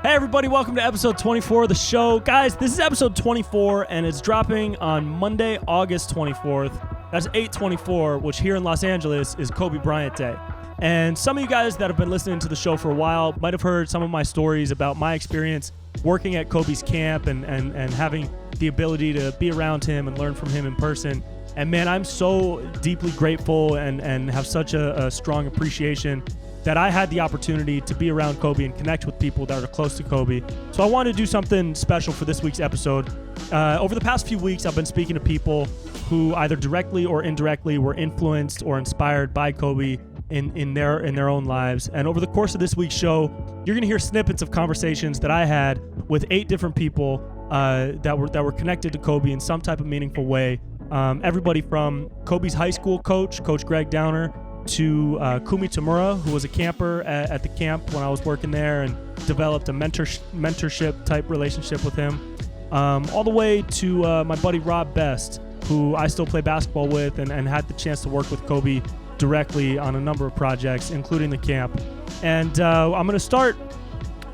Hey everybody, welcome to episode 24 of the show. Guys, this is episode 24 and it's dropping on Monday, August 24th. That's 8/24, which here in Los Angeles is Kobe Bryant Day. And some of you guys that have been listening to the show for a while might have heard some of my stories about my experience working at Kobe's camp and having the ability to be around him and learn from him in person. And man, I'm so deeply grateful and have such a strong appreciation that I had the opportunity to be around Kobe and connect with people that are close to Kobe. So I wanted to do something special for this week's episode. Over the past few weeks, I've been speaking to people who either directly or indirectly were influenced or inspired by Kobe in their own lives. And over the course of this week's show, you're going to hear snippets of conversations that I had with 8 different people that were connected to Kobe in some type of meaningful way. Everybody from Kobe's high school coach, Coach Gregg Downer, to Kumi Tamura, who was a camper at the camp when I was working there and developed a mentorship type relationship with him, all the way to my buddy Rob Best, who I still play basketball with and had the chance to work with Kobe directly on a number of projects, including the camp. And I'm going to start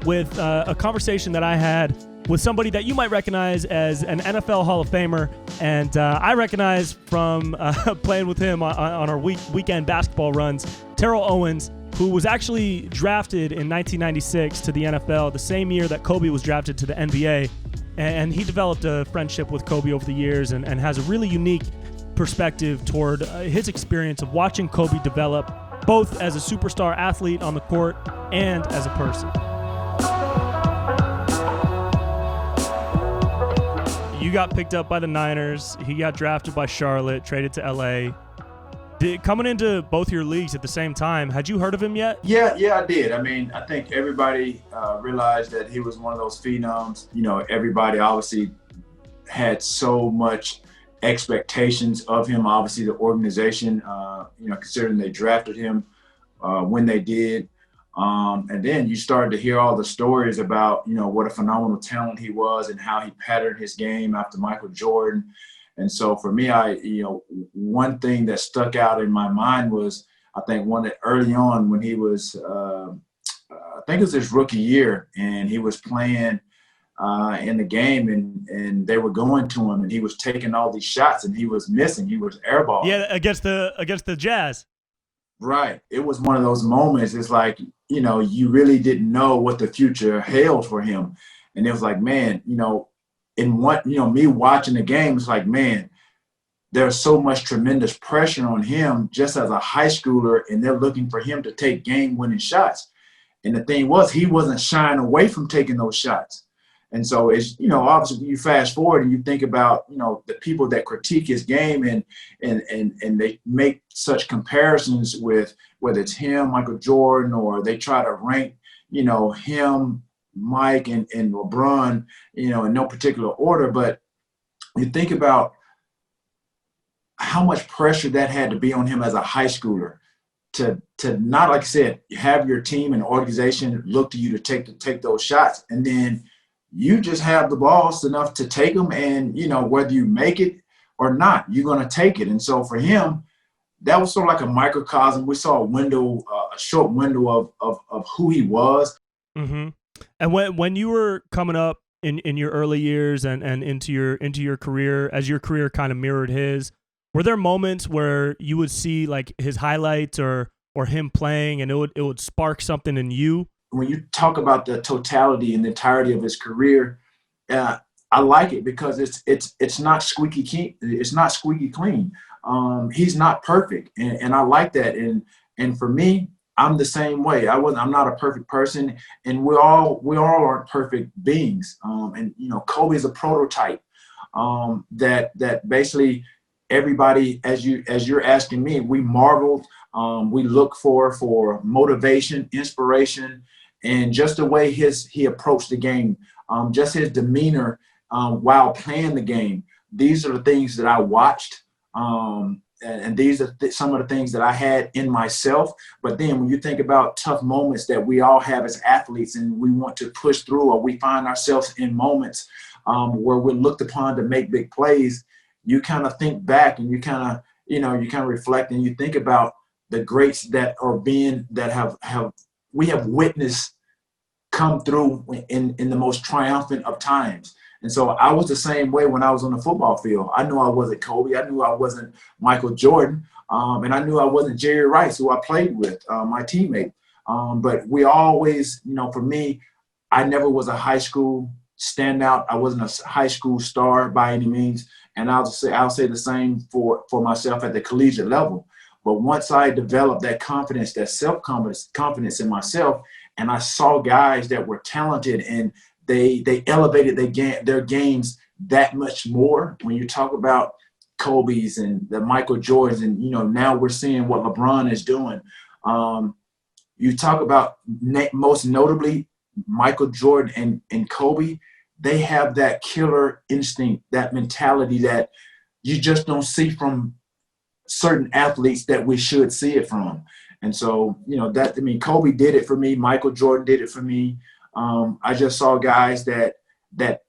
with a conversation that I had with somebody that you might recognize as an NFL Hall of Famer, and I recognize from playing with him on our weekend basketball runs, Terrell Owens, who was actually drafted in 1996 to the NFL, the same year that Kobe was drafted to the NBA, and he developed a friendship with Kobe over the years and has a really unique perspective toward his experience of watching Kobe develop both as a superstar athlete on the court and as a person. You got picked up by the Niners. He got drafted by Charlotte, traded to LA. Coming into both your leagues at the same time, had you heard of him yet? Yeah, I did. I mean, I think everybody realized that he was one of those phenoms. You know, everybody obviously had so much expectations of him. Obviously, the organization, considering they drafted him when they did. And then you started to hear all the stories about, what a phenomenal talent he was and how he patterned his game after Michael Jordan. And so for me, one thing that stuck out in my mind was, I think early on when he was, I think it was his rookie year, and he was playing in the game and they were going to him and he was taking all these shots and he was missing. He was airballing. Yeah, against the Jazz. Right. It was one of those moments. It's like, you really didn't know what the future held for him. And it was like, man, me watching the game, it's like, man, there's so much tremendous pressure on him just as a high schooler, and they're looking for him to take game-winning shots. And the thing was, he wasn't shying away from taking those shots. And so it's, obviously you fast forward and you think about, the people that critique his game and they make such comparisons with whether it's him, Michael Jordan, or they try to rank, him, Mike and LeBron, in no particular order. But you think about how much pressure that had to be on him as a high schooler to not, like I said, have your team and organization look to you to take those shots. And then you just have the balls enough to take them, and, whether you make it or not, you're going to take it. And so for him, that was sort of like a microcosm. We saw a short window of who he was. Mm-hmm. And when you were coming up in your early years and into your career, as your career kind of mirrored his, were there moments where you would see like his highlights or him playing and it would spark something in you? When you talk about the totality and the entirety of his career, I like it because it's not squeaky clean. It's not squeaky clean. He's not perfect, and I like that. And for me, I'm the same way. I'm not a perfect person, and we all aren't perfect beings. And Kobe is a prototype that basically everybody, as you're asking me, we marveled. We look for motivation, inspiration, and just the way he approached the game, just his demeanor while playing the game. These are the things that I watched, and these are some of the things that I had in myself. But then when you think about tough moments that we all have as athletes and we want to push through, or we find ourselves in moments where we're looked upon to make big plays, you kind of think back and you kind of reflect and you think about the greats that have witnessed come through in the most triumphant of times. And so I was the same way when I was on the football field. I knew I wasn't Kobe. I knew I wasn't Michael Jordan. And I knew I wasn't Jerry Rice, who I played with, my teammate. But we always, for me, I never was a high school standout. I wasn't a high school star by any means. And I'll say the same for myself at the collegiate level. But once I developed that confidence, that self-confidence in myself, and I saw guys that were talented and they elevated their games that much more. When you talk about Kobe's and the Michael Jordans, and now we're seeing what LeBron is doing. You talk about most notably Michael Jordan and Kobe. They have that killer instinct, that mentality that you just don't see from certain athletes that we should see it from. And so, Kobe did it for me. Michael Jordan did it for me. I just saw guys that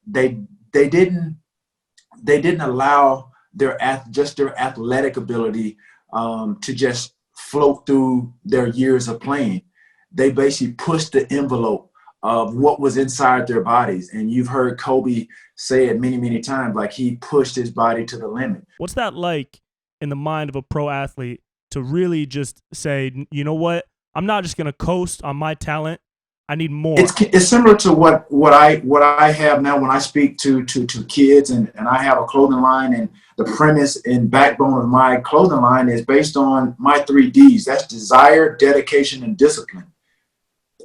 they didn't allow their athletic ability to just float through their years of playing. They basically pushed the envelope of what was inside their bodies. And you've heard Kobe say it many, many times, like he pushed his body to the limit. What's that like in the mind of a pro athlete to really just say, you know what, I'm not just going to coast on my talent. I need more. It's similar to what I have now when I speak to kids, and I have a clothing line, and the premise and backbone of my clothing line is based on my 3 Ds. That's desire, dedication, and discipline.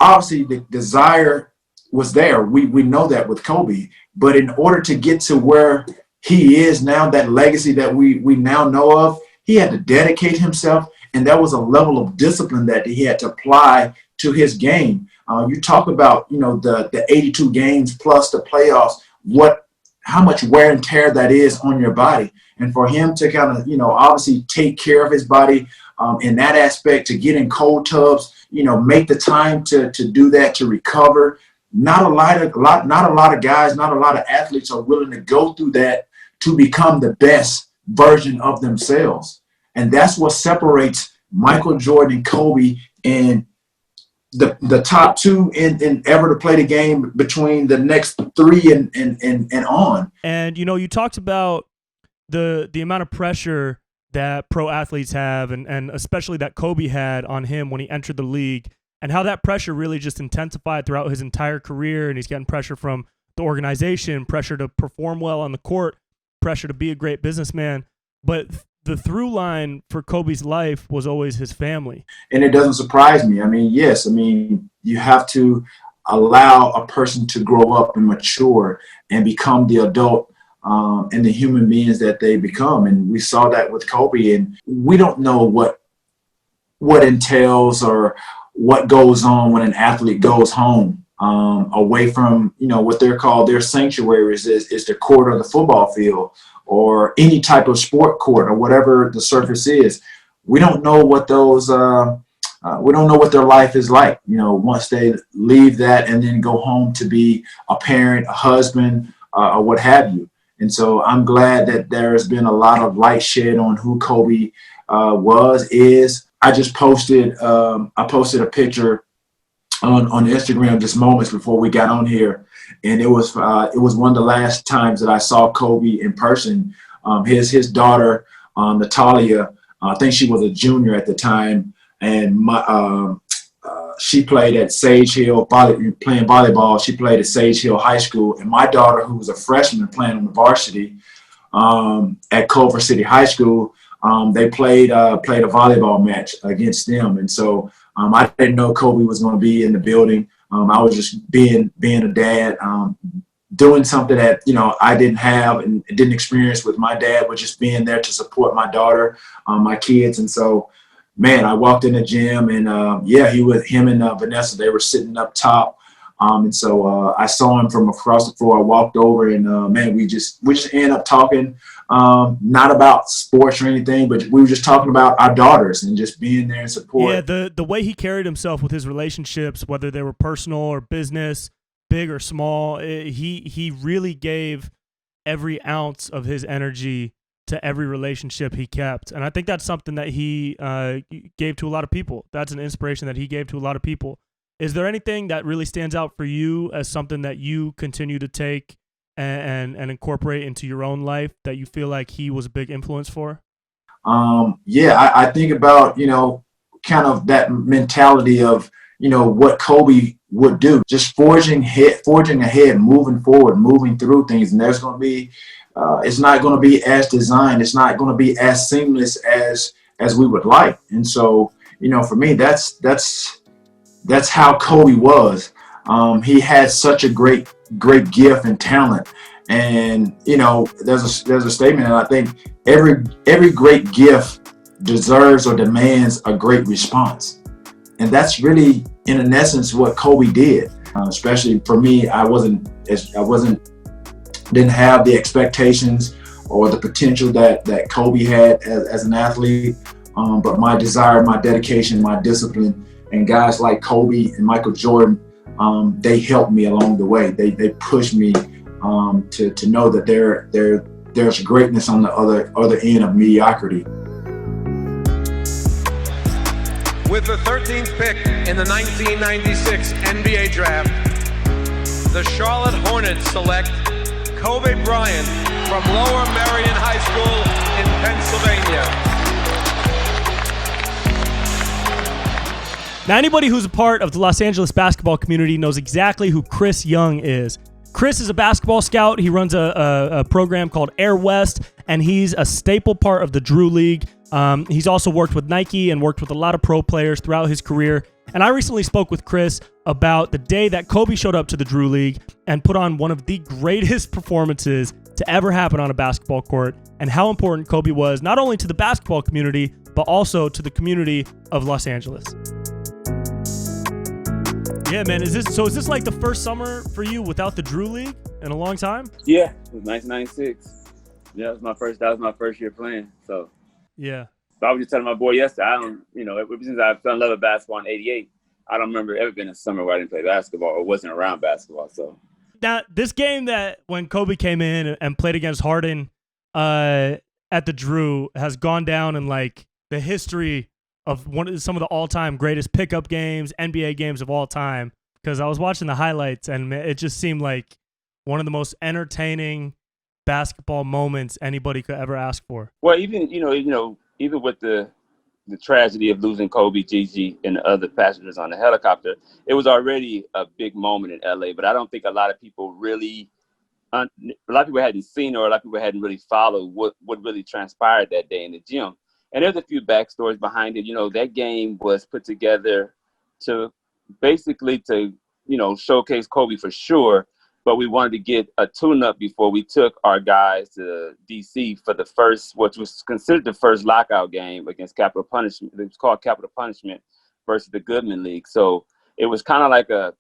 Obviously, the desire was there. We know that with Kobe, but in order to get to where he is now, that legacy that we now know of, he had to dedicate himself, and there was a level of discipline that he had to apply to his game. You talk about, the 82 games plus the playoffs, how much wear and tear that is on your body. And for him to kind of, obviously take care of his body in that aspect, to get in cold tubs, make the time to do that, to recover. Not a lot of guys, not a lot of athletes are willing to go through that to become the best version of themselves. And that's what separates Michael Jordan and Kobe and the top 2 in ever to play the game between the next 3 and on. And, you talked about the amount of pressure that pro athletes have, and especially that Kobe had on him when he entered the league, and how that pressure really just intensified throughout his entire career. And he's getting pressure from the organization, pressure to perform well on the court, pressure to be a great businessman. But the through line for Kobe's life was always his family. And it doesn't surprise me. Yes, you have to allow a person to grow up and mature and become the adult and the human beings that they become. And we saw that with Kobe, and we don't know what entails or what goes on when an athlete goes home away from, what they're called their sanctuaries is the court or the football field, or any type of sport court, or whatever the surface is. We don't know what those, we don't know what their life is like, once they leave that and then go home to be a parent, a husband, or what have you. And so I'm glad that there has been a lot of light shed on who Kobe is. I just posted, a picture on Instagram just moments before we got on here. And it was one of the last times that I saw Kobe in person. His daughter, Natalia, I think she was a junior at the time, and she played at Sage Hill, playing volleyball. She played at Sage Hill High School, and my daughter, who was a freshman playing on the varsity at Culver City High School, they played a volleyball match against them. And so I didn't know Kobe was going to be in the building. I was just being a dad, doing something that, I didn't have and didn't experience with my dad, but just being there to support my daughter, my kids. And so, man, I walked in the gym, and him and Vanessa, they were sitting up top. And so I saw him from across the floor. I walked over, and we just ended up talking, not about sports or anything, but we were just talking about our daughters and just being there and support. Yeah, the way he carried himself with his relationships, whether they were personal or business, big or small, he really gave every ounce of his energy to every relationship he kept. And I think that's something that he gave to a lot of people. That's an inspiration that he gave to a lot of people, Is there anything that really stands out for you as something that you continue to take and incorporate into your own life that you feel like he was a big influence for? I think about, kind of that mentality of, what Kobe would do, just forging ahead, moving forward, moving through things. And there's going to be, it's not going to be as designed. It's not going to be as seamless as we would like. And so, for me, that's how Kobe was. He had such a great gift and talent. And, there's a statement, and I think every great gift deserves or demands a great response. And that's really, in essence, what Kobe did. Especially for me, didn't have the expectations or the potential that Kobe had as an athlete. But my desire, my dedication, my discipline, and guys like Kobe and Michael Jordan, they helped me along the way. They pushed me to know that there's greatness on the other end of mediocrity. With the 13th pick in the 1996 NBA draft, the Charlotte Hornets select Kobe Bryant from Lower Merion High School in Pennsylvania. Now, anybody who's a part of the Los Angeles basketball community knows exactly who Chris Young is. Chris is a basketball scout. He runs a program called Air West, and he's a staple part of the Drew League. He's also worked with Nike and worked with a lot of pro players throughout his career. And I recently spoke with Chris about the day that Kobe showed up to the Drew League and put on one of the greatest performances to ever happen on a basketball court, and how important Kobe was not only to the basketball community, but also to the community of Los Angeles. Yeah, man. Is this like the first summer for you without the Drew League in a long time? Yeah, it was 1996. Yeah, that was my first year playing. So yeah. So I was just telling my boy yesterday, ever since I fell in love with basketball in '88, I don't remember ever being a summer where I didn't play basketball or wasn't around basketball. So now this game that when Kobe came in and played against Harden at the Drew has gone down in like the history of some of the all-time greatest pickup games, NBA games of all time, because I was watching the highlights and it just seemed like one of the most entertaining basketball moments anybody could ever ask for. Well, even with the tragedy of losing Kobe, Gigi, and the other passengers on the helicopter, it was already a big moment in LA. But I don't think a lot of people hadn't seen or a lot of people hadn't really followed what really transpired that day in the gym. And there's a few backstories behind it. That game was put together to showcase Kobe for sure. But we wanted to get a tune-up before we took our guys to D.C. for the first, what was considered the first lockout game against Capital Punishment. It was called Capital Punishment versus the Goodman League. So it was kind of like an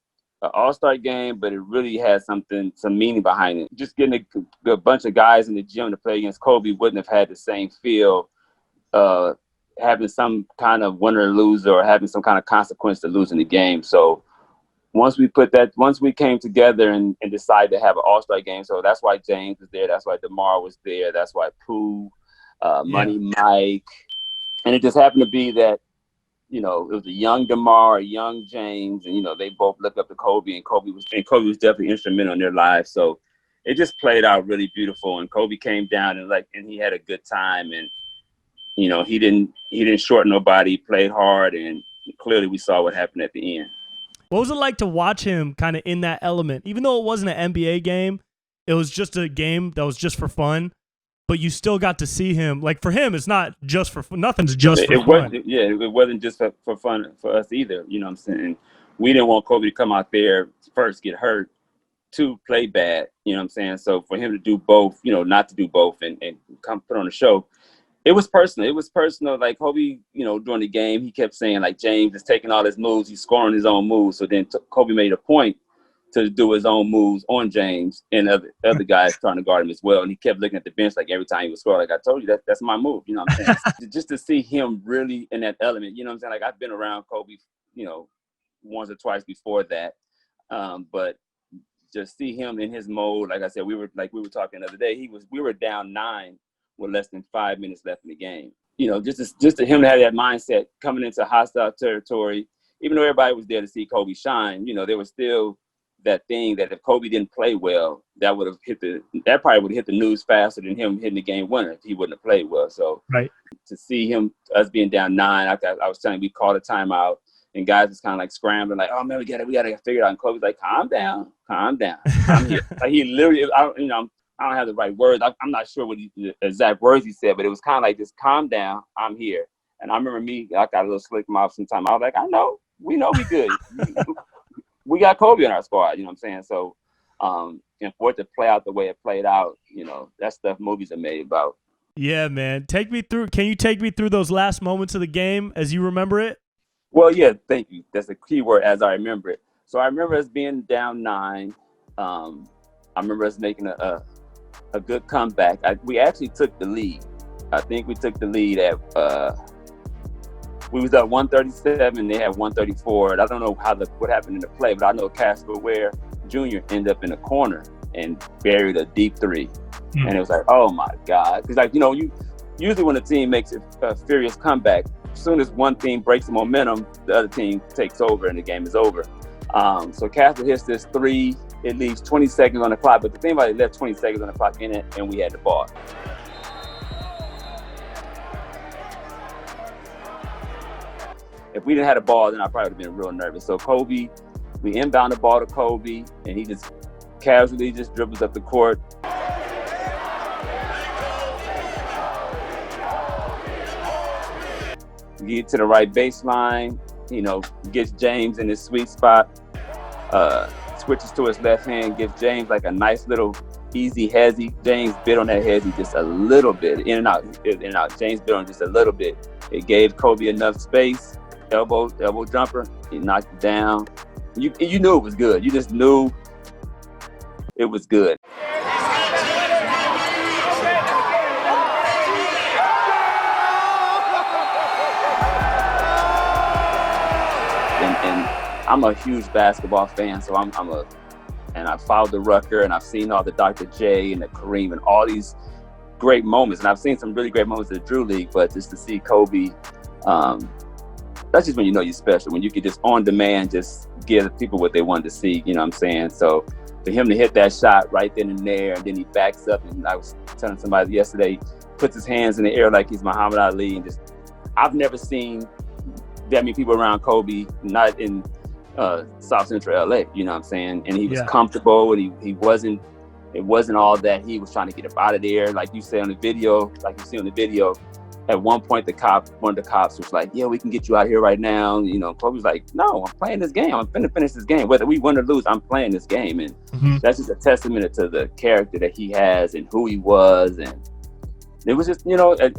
all-star game, but it really had some meaning behind it. Just getting a bunch of guys in the gym to play against Kobe wouldn't have had the same feel having some kind of winner or loser or having some kind of consequence to losing the game. So once we came together and decided to have an all-star game, so that's why James was there, that's why DeMar was there, that's why Pooh, Money Mike, and it just happened to be that, it was a young DeMar, a young James, and, they both looked up to Kobe, and Kobe was definitely instrumental in their lives. So it just played out really beautiful, and Kobe came down and he had a good time, and, he didn't short nobody, he played hard, and clearly we saw what happened at the end. What was it like to watch him kind of in that element? Even though it wasn't an NBA game, it was just a game that was just for fun, but you still got to see him. Like, for him, it's not just for fun. Nothing's just for fun. It wasn't just for fun for us either. You know what I'm saying? We didn't want Kobe to come out there first, get hurt, two, play bad. You know what I'm saying? So for him to do both, not to do both and come put on a show, it was personal. Like Kobe, during the game, he kept saying like James is taking all his moves, he's scoring his own moves. So then Kobe made a point to do his own moves on James and other guys trying to guard him as well. And he kept looking at the bench like every time he would score, like I told you, that's my move. You know what I'm saying? Just to see him really in that element. You know what I'm saying? Like I've been around Kobe, once or twice before that, but just see him in his mode. Like I said, we were talking the other day. We were down 9. With less than 5 minutes left in the game. Just to him to have that mindset coming into hostile territory, even though everybody was there to see Kobe shine, there was still that thing that if Kobe didn't play well, that probably would have hit the news faster than him hitting the game winner if he wouldn't have played well. So to see us being down 9, I was telling you, we called a timeout and guys was kind of like scrambling, like, oh man, we gotta figure it out. And Kobe's like, calm down. I'm here. Like he literally, I don't have the right words. I'm not sure what the exact words he said, but it was kind of like, just calm down. I'm here. And I remember I got a little slick mouth sometime. I was like, we know we good. We got Kobe in our squad, you know what I'm saying? So, and for it to play out the way it played out, that stuff movies are made about. Yeah, man. Can you take me through those last moments of the game as you remember it? Well, yeah, thank you. That's a key word, as I remember it. So I remember us being down 9. I remember us making a good comeback. We actually took the lead. I think we took the lead at we was up 137. They had 134. And I don't know what happened in the play, but I know Casper Ware Jr. ended up in a corner and buried a deep 3. And it was like, oh my God. Because you usually when a team makes a furious comeback, as soon as one team breaks the momentum, the other team takes over and the game is over. So Casper hits this 3. It leaves 20 seconds on the clock. But the thing about it left 20 seconds on the clock in it, and we had the ball. If we didn't have the ball, then I probably would have been real nervous. So Kobe, we inbound the ball to Kobe, and he just casually just dribbles up the court. Get to the right baseline, gets James in his sweet spot, switches to his left hand, gives James like a nice little easy hezzy. James bit on that hezzy just a little bit, in and out. James bit on just a little bit. It gave Kobe enough space. Elbow jumper, he knocked it down. You knew it was good. You just knew it was good. And I'm a huge basketball fan, so and I followed the Rucker, and I've seen all the Dr. J and the Kareem and all these great moments, and I've seen some really great moments in the Drew League, but just to see Kobe, that's just when you know you're special, when you could just on demand just give people what they wanted to see, you know what I'm saying? So for him to hit that shot right then and there, and then he backs up, and I was telling somebody yesterday, puts his hands in the air like he's Muhammad Ali, and I've never seen that many people around Kobe, not in South Central LA, you know what I'm saying? And he was comfortable, and it wasn't all that he was trying to get up out of there. Like you see on the video, at one point one of the cops was like, yeah, we can get you out here right now. Kobe's like, no, I'm playing this game. I'm finna finish this game. Whether we win or lose, I'm playing this game. And that's just a testament to the character that he has and who he was. And it was just, as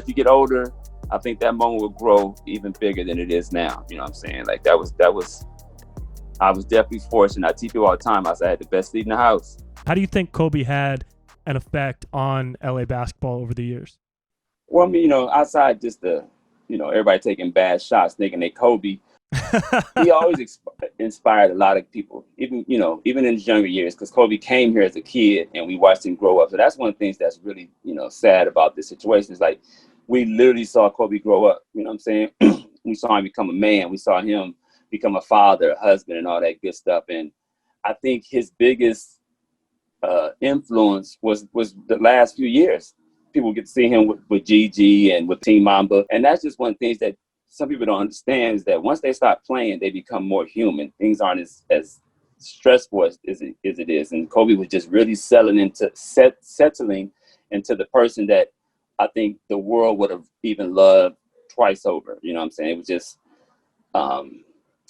you get older, I think that moment will grow even bigger than it is now. You know what I'm saying? Like I was definitely fortunate. I tell people all the time, I had the best seat in the house. How do you think Kobe had an effect on LA basketball over the years? Well, I mean, outside just everybody taking bad shots, thinking they Kobe, he always inspired a lot of people, even in his younger years, because Kobe came here as a kid and we watched him grow up. So that's one of the things that's really, sad about this situation is like, we literally saw Kobe grow up, you know what I'm saying? We saw him become a man. We saw him become a father, a husband, and all that good stuff. And I think his biggest influence was the last few years. People get to see him with Gigi and with Team Mamba. And that's just one of the things that some people don't understand is that once they start playing, they become more human. Things aren't as stressful as it is. And Kobe was just really settling into the person that I think the world would have even loved twice over. You know what I'm saying? It was just,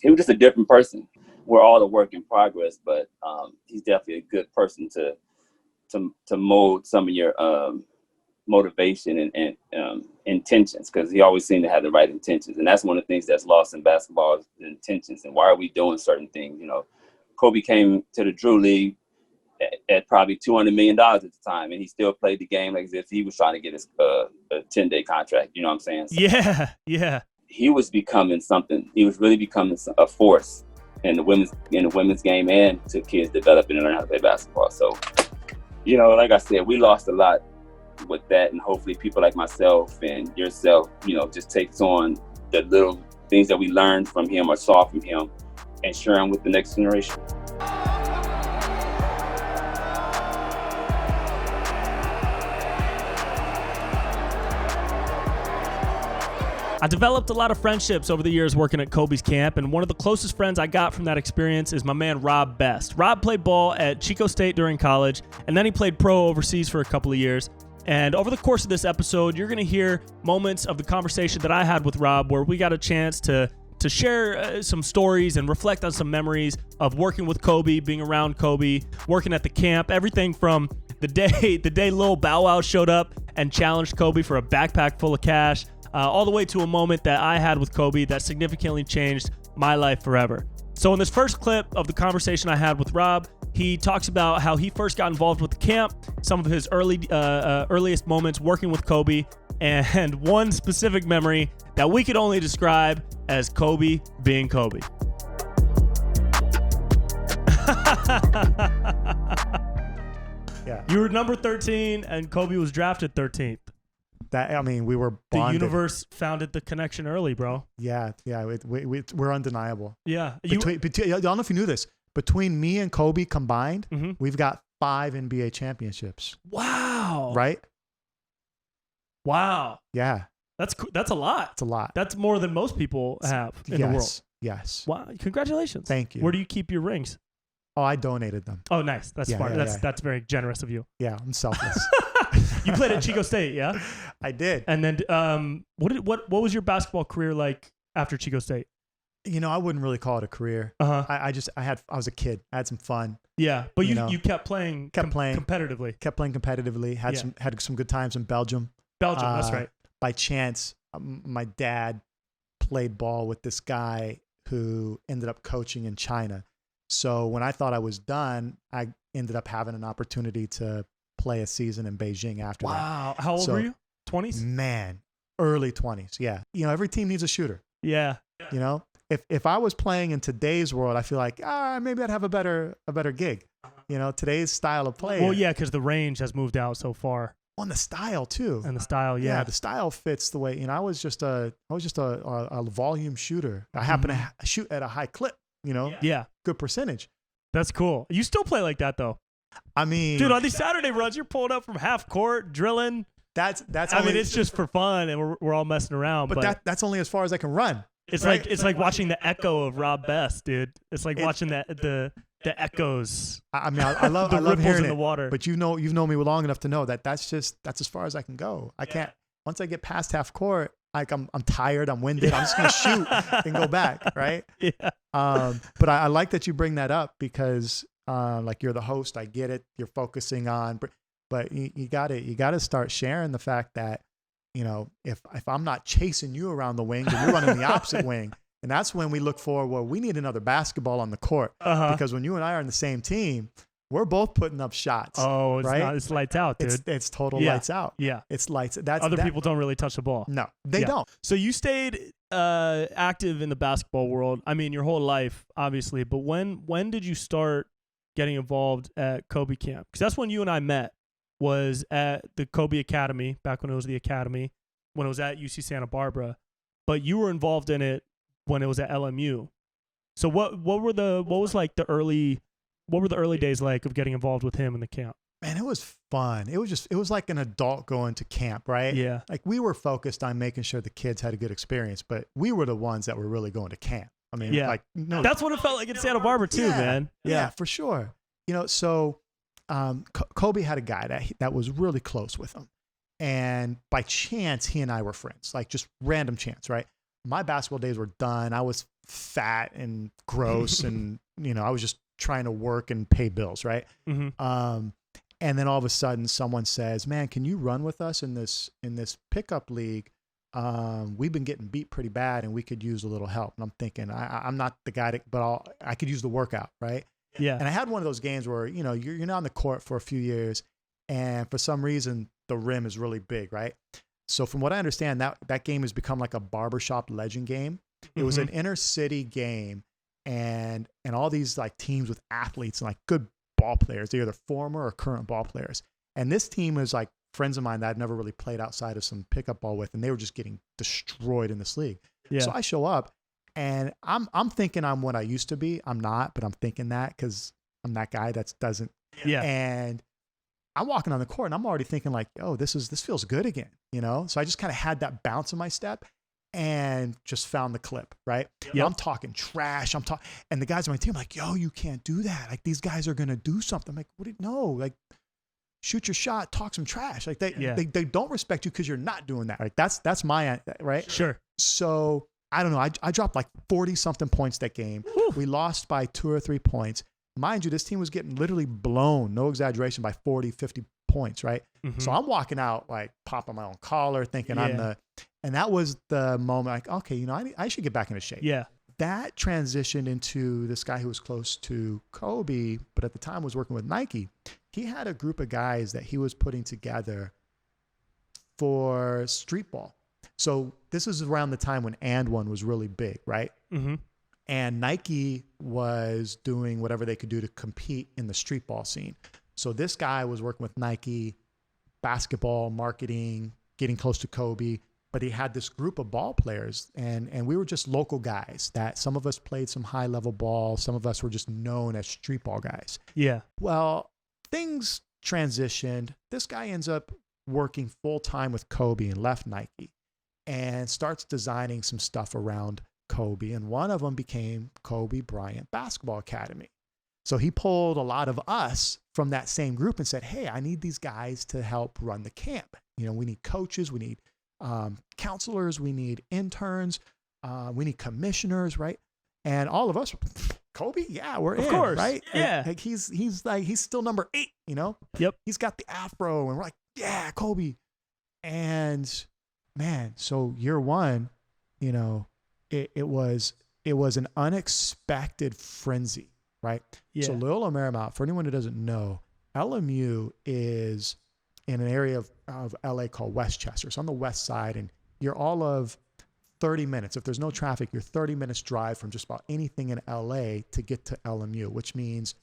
he was just a different person. We're all a work in progress, but he's definitely a good person to mold some of your motivation and intentions, because he always seemed to have the right intentions. And that's one of the things that's lost in basketball is the intentions and why are we doing certain things. Kobe came to the Drew League at probably $200 million at the time, and he still played the game like as if he was trying to get his a 10-day contract. You know what I'm saying? So yeah. He was becoming something. He was really becoming a force in the women's game and to kids developing and learning how to play basketball. So, like I said, we lost a lot with that, and hopefully people like myself and yourself, just takes on the little things that we learned from him or saw from him, and share them with the next generation. I developed a lot of friendships over the years working at Kobe's camp, and one of the closest friends I got from that experience is my man Rob Best. Rob played ball at Chico State during college, and then he played pro overseas for a couple of years. And over the course of this episode, you're going to hear moments of the conversation that I had with Rob where we got a chance to share some stories and reflect on some memories of working with Kobe, being around Kobe, working at the camp, everything from the day Lil Bow Wow showed up and challenged Kobe for a backpack full of cash, all the way to a moment that I had with Kobe that significantly changed my life forever. So in this first clip of the conversation I had with Rob, he talks about how he first got involved with the camp, some of his earliest moments working with Kobe, and one specific memory that we could only describe as Kobe being Kobe. Yeah. You were number 13 and Kobe was drafted 13th. We were bonded. The universe founded the connection early, bro. Yeah. We're undeniable. Yeah. I don't know if you knew this. Between me and Kobe combined, we've got 5 NBA championships. Wow. Right? Wow. Yeah. That's a lot. It's a lot. That's more than most people have in the world. Yes. Wow. Congratulations. Thank you. Where do you keep your rings? Oh, I donated them. Oh, nice. That's smart. Yeah. That's very generous of you. Yeah, I'm selfless. You played at Chico State, yeah? I did. And then what was your basketball career like after Chico State? I wouldn't really call it a career. Uh-huh. I was a kid. I had some fun. Yeah, but you kept playing competitively. Kept playing competitively. Had some good times in Belgium. That's right. By chance, my dad played ball with this guy who ended up coaching in China. So when I thought I was done, I ended up having an opportunity to play a season in Beijing after that. Wow. How old were you? 20s? Man, early 20s. Yeah. Every team needs a shooter. Yeah. If I was playing in today's world, I feel like maybe I'd have a better gig. Today's style of play. Well, yeah, because the range has moved out so far. On the style too. And the style, yeah. Yeah, the style fits the way. I was just a volume shooter. I happen to shoot at a high clip. Yeah. Good percentage. That's cool. You still play like that though. Dude, on these Saturday runs, you're pulling up from half court, drilling. That's. It's just for fun, and we're all messing around. But that's only as far as I can run. It's right? It's like watching the echo of Rob Best, dude. It's like watching the echoes. I love hearing in the water. But you've known me long enough to know that's as far as I can go. I can't. Once I get past half court, I'm tired, I'm winded. I'm just gonna shoot and go back, right? Yeah. But I like that you bring that up because you're the host. I get it. You're focusing on, but you gotta start sharing the fact that if I'm not chasing you around the wing, then you're running the opposite wing. And that's when we look for, we need another basketball on the court. Because when you and I are on the same team, we're both putting up shots. Oh, it's lights out, dude. It's total lights out. Yeah. It's lights. People don't really touch the ball. No, they don't. So you stayed active in the basketball world, your whole life, obviously. But when did you start getting involved at Kobe camp? Because that's when you and I met. Was at the Kobe Academy, back when it was the Academy, when it was at UC Santa Barbara, but you were involved in it when it was at LMU. So what were the early days like of getting involved with him in the camp? Man, it was fun. It was like an adult going to camp, right? Yeah. Like we were focused on making sure the kids had a good experience, but we were the ones that were really going to camp. That's what it felt like in Santa Barbara too, man. Yeah, for sure. So Kobe had a guy that was really close with him. And by chance, he and I were friends, like just random chance, right? My basketball days were done. I was fat and gross and, I was just trying to work and pay bills, right? Mm-hmm. And then all of a sudden someone says, man, can you run with us in this pickup league? We've been getting beat pretty bad and we could use a little help. And I'm thinking, I'm not the guy but I could use the workout, right? Yeah. And I had one of those games where, you're not on the court for a few years and for some reason the rim is really big, right? So from what I understand, that game has become like a barbershop legend game. It was an inner city game and all these like teams with athletes and like good ball players. They're either former or current ball players. And this team was like friends of mine that I'd never really played outside of some pickup ball with, and they were just getting destroyed in this league. Yeah. So I show up And I'm thinking I'm what I used to be. I'm not, but I'm thinking that because I'm that guy that doesn't. Yeah. And I'm walking on the court and I'm already thinking like, oh, this feels good again, you know? So I just kind of had that bounce in my step and just found the clip, right? Yep. I'm talking trash. And the guys on my team are like, yo, you can't do that. Like these guys are going to do something. I'm like, what do you know? Like shoot your shot, talk some trash. Like they don't respect you because you're not doing that. Like that's my, right? Sure. So I don't know. I dropped like 40 something points that game. Whew. We lost by 2 or 3 points. Mind you, this team was getting literally blown, no exaggeration, by 40, 50 points, right? Mm-hmm. So I'm walking out like popping my own collar thinking and that was the moment like, okay, you know, I should get back into shape. Yeah. That transitioned into this guy who was close to Kobe, but at the time was working with Nike. He had a group of guys that he was putting together for street ball. So this is around the time when And One was really big, right? Mm-hmm. And Nike was doing whatever they could do to compete in the street ball scene. So this guy was working with Nike, basketball, marketing, getting close to Kobe, but he had this group of ball players and we were just local guys that some of us played some high level ball. Some of us were just known as street ball guys. Yeah. Well, things transitioned. This guy ends up working full time with Kobe and left Nike and starts designing some stuff around Kobe. And one of them became Kobe Bryant Basketball Academy. So he pulled a lot of us from that same group and said, hey, I need these guys to help run the camp. You know, we need coaches, we need counselors, we need interns, we need commissioners, right? And all of us, Kobe, yeah, we're in, of course, right? Yeah. Like he's still number 8, you know? Yep. He's got the afro, and we're like, yeah, Kobe. And man, so year one, you know, it was an unexpected frenzy, right? Yeah. So Lower Merion, for anyone who doesn't know, LMU is in an area of LA called Westchester. So on the west side, and you're all of 30 minutes. If there's no traffic, you're 30 minutes drive from just about anything in LA to get to LMU, which means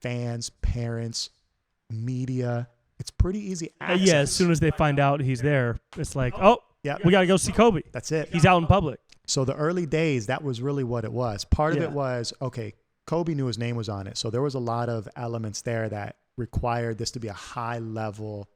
fans, parents, media. It's pretty easy access. Yeah, as soon as they find out he's there, it's like, oh, yeah, we got to go see Kobe. That's it. He's out in public. So the early days, that was really what it was. Part of it was, okay, Kobe knew his name was on it. So there was a lot of elements there that required this to be a high level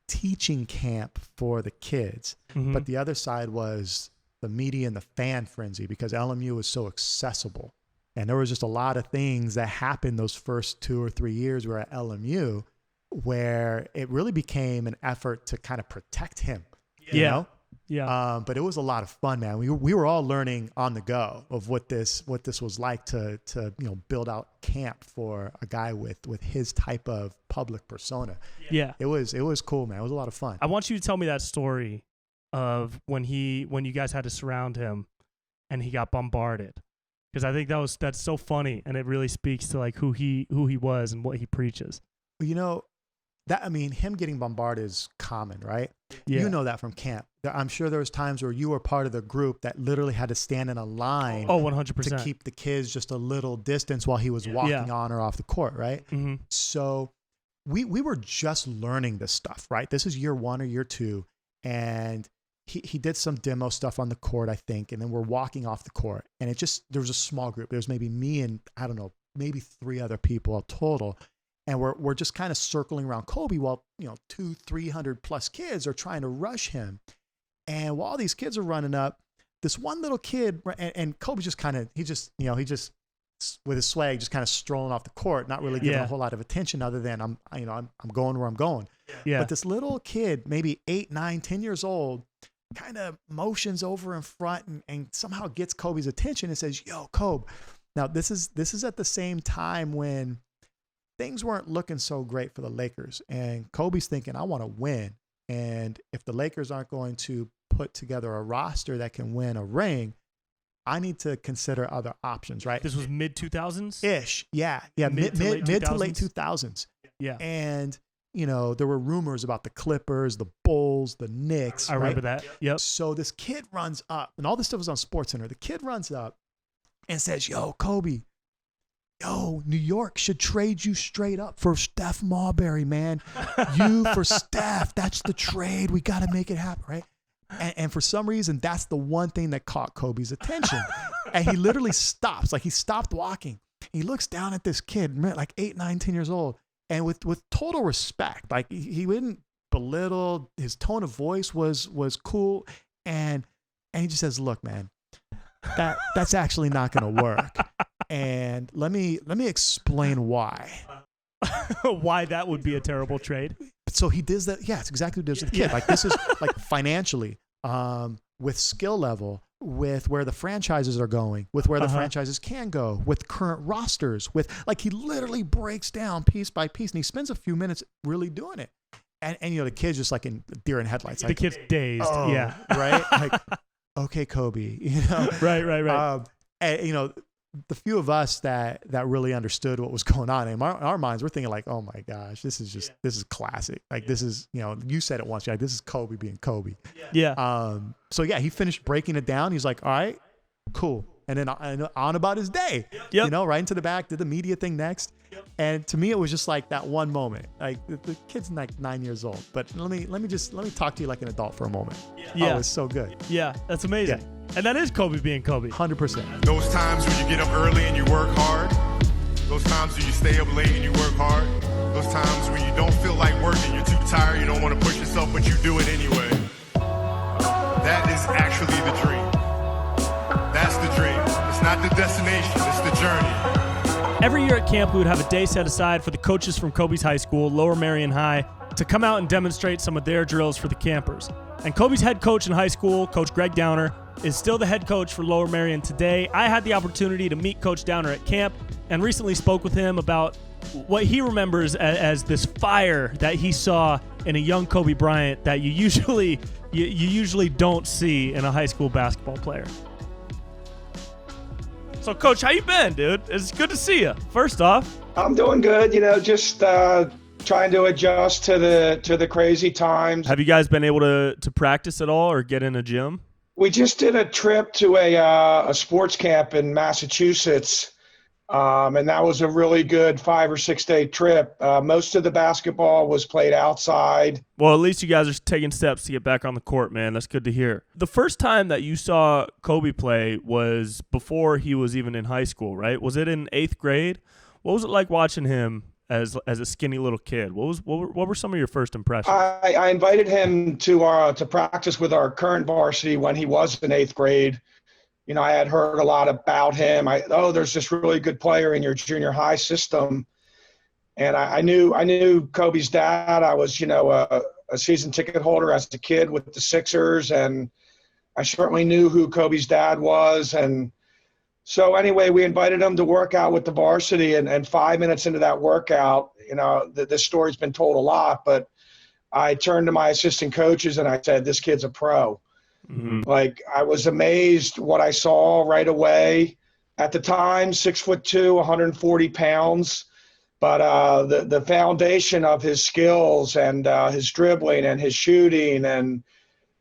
teaching camp for the kids. Mm-hmm. But the other side was the media and the fan frenzy because LMU was so accessible. And there was just a lot of things that happened those first 2 or 3 years we were at LMU where it really became an effort to kind of protect him. You know? Yeah. But it was a lot of fun, man. We were all learning on the go of what this was like to build out camp for a guy with his type of public persona. Yeah. It was cool, man. It was a lot of fun. I want you to tell me that story of when you guys had to surround him and he got bombarded. Because I think that's so funny and it really speaks to like who he was and what he preaches. You know, him getting bombarded is common, right? Yeah. You know that from camp. I'm sure there was times where you were part of the group that literally had to stand in a line 100%. to keep the kids just a little distance while he was walking on or off the court, right? Mm-hmm. So we were just learning this stuff, right? This is year 1 or year 2, and he did some demo stuff on the court, I think, and then we're walking off the court, and there was a small group. There was maybe me and, I don't know, maybe 3 other people total. And we're just kind of circling around Kobe while, 200-300 plus kids are trying to rush him. And while these kids are running up, this one little kid, and Kobe just kind of, he just with his swag, just kind of strolling off the court, not really giving a whole lot of attention other than I'm going where I'm going. Yeah. But this little kid, maybe 8, 9, 10 years old, kind of motions over in front and somehow gets Kobe's attention and says, yo, Kobe. Now this is at the same time when things weren't looking so great for the Lakers, and Kobe's thinking, I want to win. And if the Lakers aren't going to put together a roster that can win a ring, I need to consider other options, right? This was mid 2000s ish. Yeah. Mid to late 2000s. Yeah. And, there were rumors about the Clippers, the Bulls, the Knicks. I remember that. Yep. So this kid runs up, and all this stuff was on SportsCenter. The kid runs up and says, yo, Kobe, New York should trade you straight up for Steph Marbury, man. You for Steph. That's the trade. We got to make it happen, right? And for some reason, that's the one thing that caught Kobe's attention. And he literally stops. Like he stopped walking. He looks down at this kid, like 8, 9, 10 years old. And with total respect, like he didn't belittle. His tone of voice was cool. And he just says, look, man, that's actually not going to work. And let me explain why. Why that would be a terrible trade. So he does that. Yeah, it's exactly what he does with the kid. Yeah. Like this is like financially, with skill level, with where the franchises are going, with where the franchises can go, with current rosters, with like he literally breaks down piece by piece, and he spends a few minutes really doing it. And the kid's just like in deer in headlights. Like, the kid's dazed. Oh, yeah. Right. Like, okay, Kobe. Right. And the few of us that really understood what was going on in our minds, we're thinking like, oh my gosh, this is classic. Like this is, you said it once, like this is Kobe being Kobe. Yeah. So yeah, he finished breaking it down. He's like, all right, cool. And then on about his day, right into the back, did the media thing next. And to me, it was just like that one moment. Like the kid's like 9 years old, but let me talk to you like an adult for a moment. Yeah. Oh, it's so good. Yeah. That's amazing. Yeah. And that is Kobe being Kobe. 100%. Those times when you get up early and you work hard. Those times when you stay up late and you work hard. Those times when you don't feel like working, you're too tired, you don't want to push yourself, but you do it anyway. That is actually the dream. That's the dream. It's not the destination, it's the journey. Every year at camp, we would have a day set aside for the coaches from Kobe's high school, Lower Merion High, to come out and demonstrate some of their drills for the campers. And Kobe's head coach in high school, Coach Gregg Downer, is still the head coach for Lower Merion today. I had the opportunity to meet Coach Downer at camp and recently spoke with him about what he remembers as this fire that he saw in a young Kobe Bryant that you usually don't see in a high school basketball player. So, Coach, how you been, dude? It's good to see you. First off, I'm doing good. Just trying to adjust to the crazy times. Have you guys been able to practice at all or get in a gym? We just did a trip to a sports camp in Massachusetts, and that was a really good 5 or 6 day trip. Most of the basketball was played outside. Well, at least you guys are taking steps to get back on the court, man. That's good to hear. The first time that you saw Kobe play was before he was even in high school, right? Was it in 8th grade? What was it like watching him as a skinny little kid? What were some of your first impressions? I invited him to practice with our current varsity when he was in 8th grade. I had heard a lot about him. There's this really good player in your junior high system. And I knew Kobe's dad. I was, a season ticket holder as a kid with the Sixers, and I certainly knew who Kobe's dad was. And so anyway, we invited him to work out with the varsity, and 5 minutes into that workout, this story's been told a lot, but I turned to my assistant coaches and I said, this kid's a pro. Mm-hmm. Like, I was amazed what I saw right away. At the time, 6'2", 140 pounds, but the foundation of his skills and his dribbling and his shooting and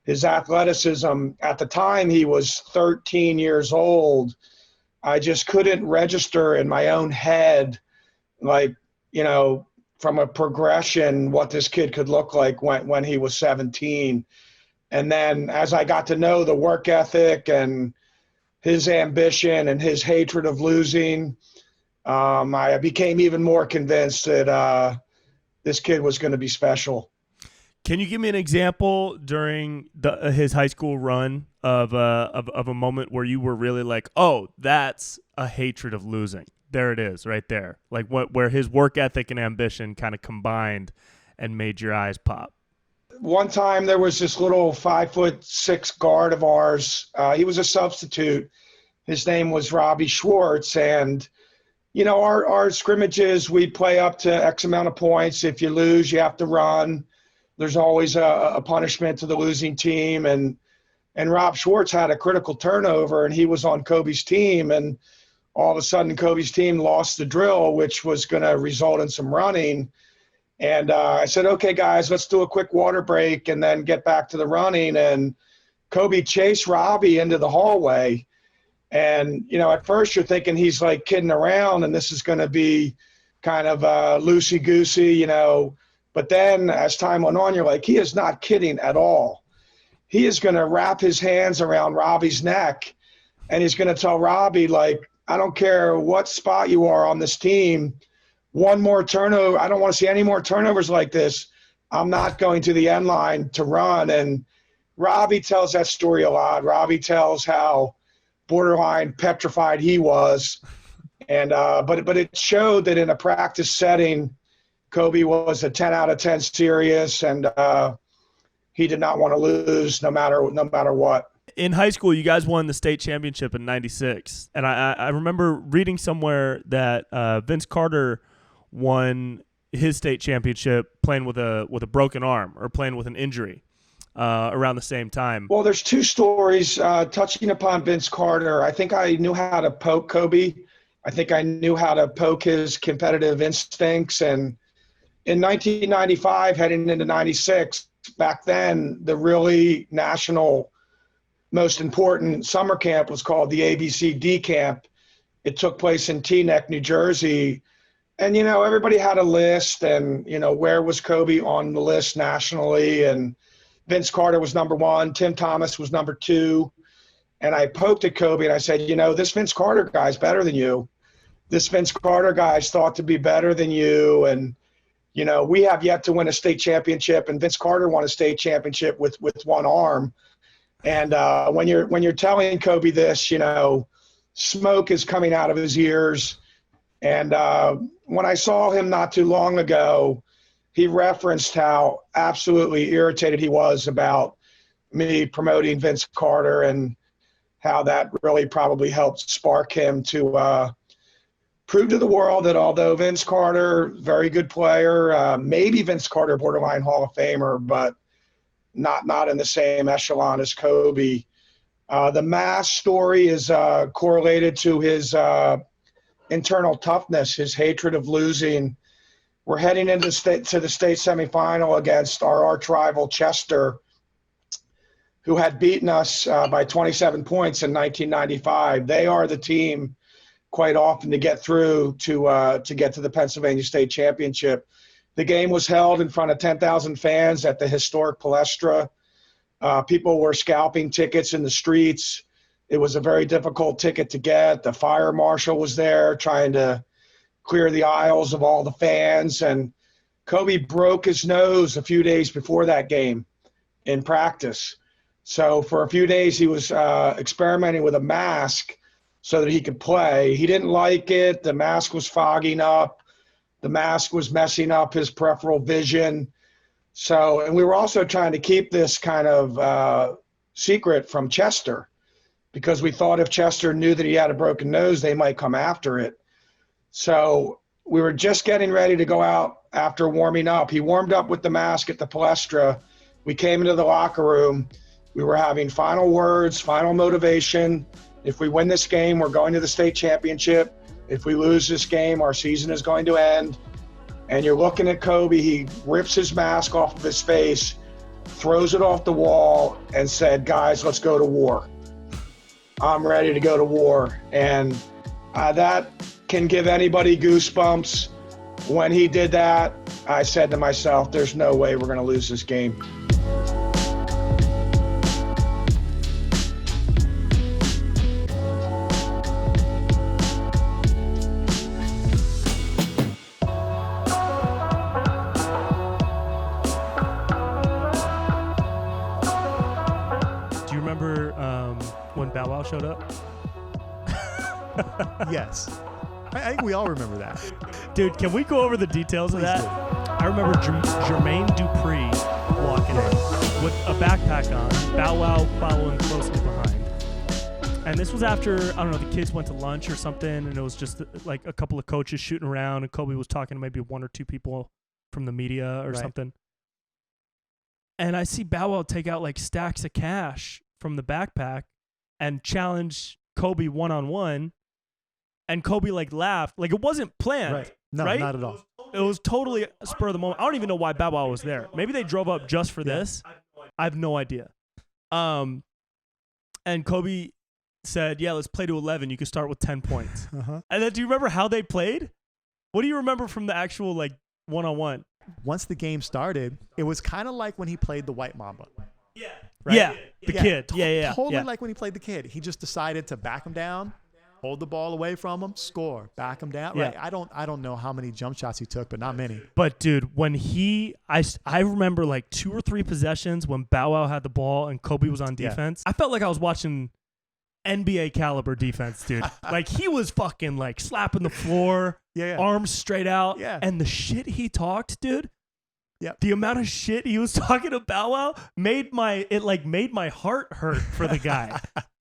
his athleticism, at the time he was 13 years old, I just couldn't register in my own head, from a progression, what this kid could look like when he was 17. And then as I got to know the work ethic and his ambition and his hatred of losing, I became even more convinced that this kid was going to be special. Can you give me an example during his high school run of a moment where you were really like, oh, that's a hatred of losing? There it is, right there. Like where his work ethic and ambition kind of combined and made your eyes pop. One time there was this little 5'6" guard of ours. He was a substitute. His name was Robbie Schwartz. And, our scrimmages, we play up to X amount of points. If you lose, you have to run. There's always a punishment to the losing team. And Rob Schwartz had a critical turnover, and he was on Kobe's team. And all of a sudden, Kobe's team lost the drill, which was going to result in some running. And I said, okay, guys, let's do a quick water break and then get back to the running. And Kobe chased Robbie into the hallway. And, at first you're thinking he's like kidding around and this is going to be kind of loosey-goosey, But then as time went on, you're like, he is not kidding at all. He is going to wrap his hands around Robbie's neck and he's going to tell Robbie, like, I don't care what spot you are on this team, one more turnover. I don't want to see any more turnovers like this. I'm not going to the end line to run. And Robbie tells that story a lot. Robbie tells how borderline petrified he was. And but it showed that in a practice setting, Kobe was a 10 out of 10 serious, and he did not want to lose no matter what. In high school, you guys won the state championship in '96, and I remember reading somewhere that Vince Carter won his state championship playing with a broken arm or playing with an injury around the same time. Well, there's two stories touching upon Vince Carter. I think I knew how to poke Kobe. I think I knew how to poke his competitive instincts. And in 1995, heading into 96, back then, the really national most important summer camp was called the ABCD camp. It took place in Teaneck, New Jersey. And, everybody had a list, and, where was Kobe on the list nationally? And Vince Carter was number one. Tim Thomas was number two. And I poked at Kobe and I said, this Vince Carter guy's better than you. This Vince Carter guy's thought to be better than you. And, we have yet to win a state championship, and Vince Carter won a state championship with one arm. And when you're telling Kobe this, smoke is coming out of his ears. And when I saw him not too long ago, he referenced how absolutely irritated he was about me promoting Vince Carter, and how that really probably helped spark him to prove to the world that although Vince Carter, very good player, maybe Vince Carter, borderline Hall of Famer, but not in the same echelon as Kobe. The mass story is correlated to his internal toughness, his hatred of losing. We're heading into the state semifinal against our arch rival Chester, who had beaten us by 27 points in 1995. They are the team quite often to get through to get to the Pennsylvania State Championship. The game was held in front of 10,000 fans at the historic Palestra. People were scalping tickets in the streets. It was a very difficult ticket to get. The fire marshal was there trying to clear the aisles of all the fans. And Kobe broke his nose a few days before that game in practice. So for a few days, he was experimenting with a mask so that he could play. He didn't like it. The mask was fogging up. The mask was messing up his peripheral vision. So, and we were also trying to keep this kind of secret from Chester, because we thought if Chester knew that he had a broken nose, they might come after it. So we were just getting ready to go out after warming up. He warmed up with the mask at the Palestra. We came into the locker room. We were having final words, final motivation. If we win this game, we're going to the state championship. If we lose this game, our season is going to end. And you're looking at Kobe, he rips his mask off of his face, throws it off the wall, and said, guys, let's go to war. I'm ready to go to war. And that can give anybody goosebumps. When he did that, I said to myself, there's no way we're going to lose this game. When Bow Wow showed up? Yes. I think we all remember that. Dude, can we go over the details of that? do. I remember Jermaine Dupri walking in with a backpack on, Bow Wow following closely behind. And this was after, I don't know, the kids went to lunch or something, and it was just like a couple of coaches shooting around, and Kobe was talking to maybe one or two people from the media or something. And I see Bow Wow take out like stacks of cash from the backpack and challenge Kobe one-on-one, and Kobe like laughed. Like it wasn't planned. Right. No, right? not at all. It was totally a spur of the moment. I don't even know why Bow Wow was there. Maybe they drove up just for this. I have no idea. And Kobe said, yeah, let's play to 11. You can start with 10 points. And then do you remember how they played? What do you remember from the actual like one-on-one? Once the game started, it was kind of like when he played the White Mamba. Yeah. right? Yeah, the kid. Yeah. Totally like when he played the kid. He just decided to back him down, hold the ball away from him, score, back him down. Right? Yeah. I don't know how many jump shots he took, but not many. But dude, when I remember like 2 or 3 possessions when Bow Wow had the ball and Kobe was on defense. I felt like I was watching NBA caliber defense, dude. Like he was fucking like slapping the floor, arms straight out, and the shit he talked, dude. Yeah, the amount of shit he was talking to Bow Wow made my heart hurt for the guy.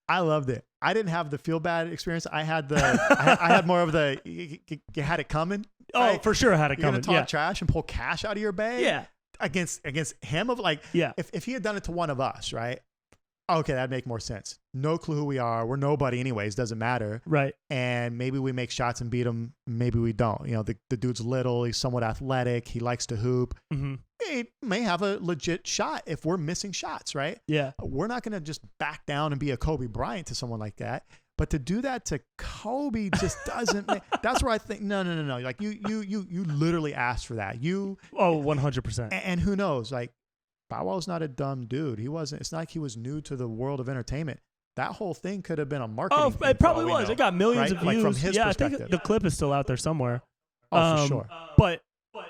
I loved it. I didn't have the feel bad experience. I had I had more of the you had it coming. Oh, right? For sure, had it coming. You're gonna talk trash and pull cash out of your bag. Yeah, against him of like if he had done it to one of us, right? Okay, that'd make more sense. No clue who we are. We're nobody anyways. Doesn't matter. Right. And maybe we make shots and beat him. Maybe we don't. You know, the dude's little. He's somewhat athletic. He likes to hoop. Mm-hmm. He may have a legit shot if we're missing shots, right? Yeah. We're not going to just back down and be a Kobe Bryant to someone like that. But to do that to Kobe just doesn't make, that's where I think, no. Like you literally asked for that. 100%. And who knows? Like, Bow Wow's not a dumb dude. He wasn't. It's not like he was new to the world of entertainment. That whole thing could have been a marketing thing. It probably was. It got millions of views. Like from his perspective. I think the clip is still out there somewhere. Oh, for sure. But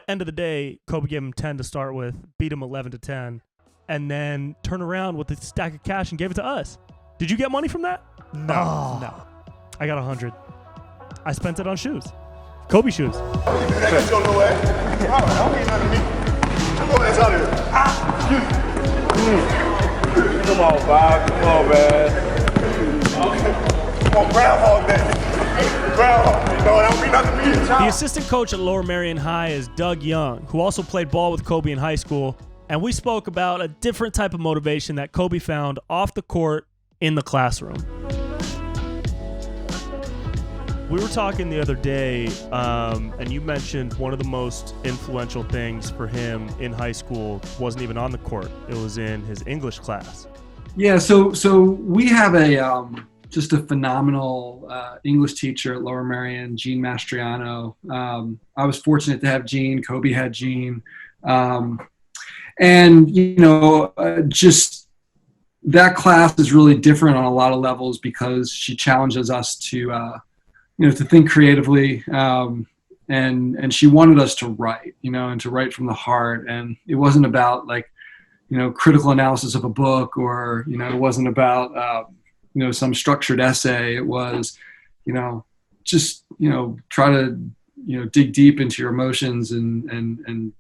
end of the day, Kobe gave him 10 to start with, beat him 11-10, and then turn around with a stack of cash and gave it to us. Did you get money from that? No. I got 100. I spent it on shoes. Kobe shoes. Come on, Bob. Come on, man. Come on, groundhog day. Groundhog. Don't be nothing to me. The assistant coach at Lower Merion High is Doug Young, who also played ball with Kobe in high school. And we spoke about a different type of motivation that Kobe found off the court in the classroom. We were talking the other day, and you mentioned one of the most influential things for him in high school wasn't even on the court. It was in his English class. Yeah, so we have just a phenomenal English teacher at Lower Merion, Gene Mastriano. I was fortunate to have Gene. Kobe had Gene. And, just that class is really different on a lot of levels because she challenges us to think creatively. And she wanted us to write, and to write from the heart. And it wasn't about critical analysis of a book or, it wasn't about, some structured essay. It was, try to, dig deep into your emotions and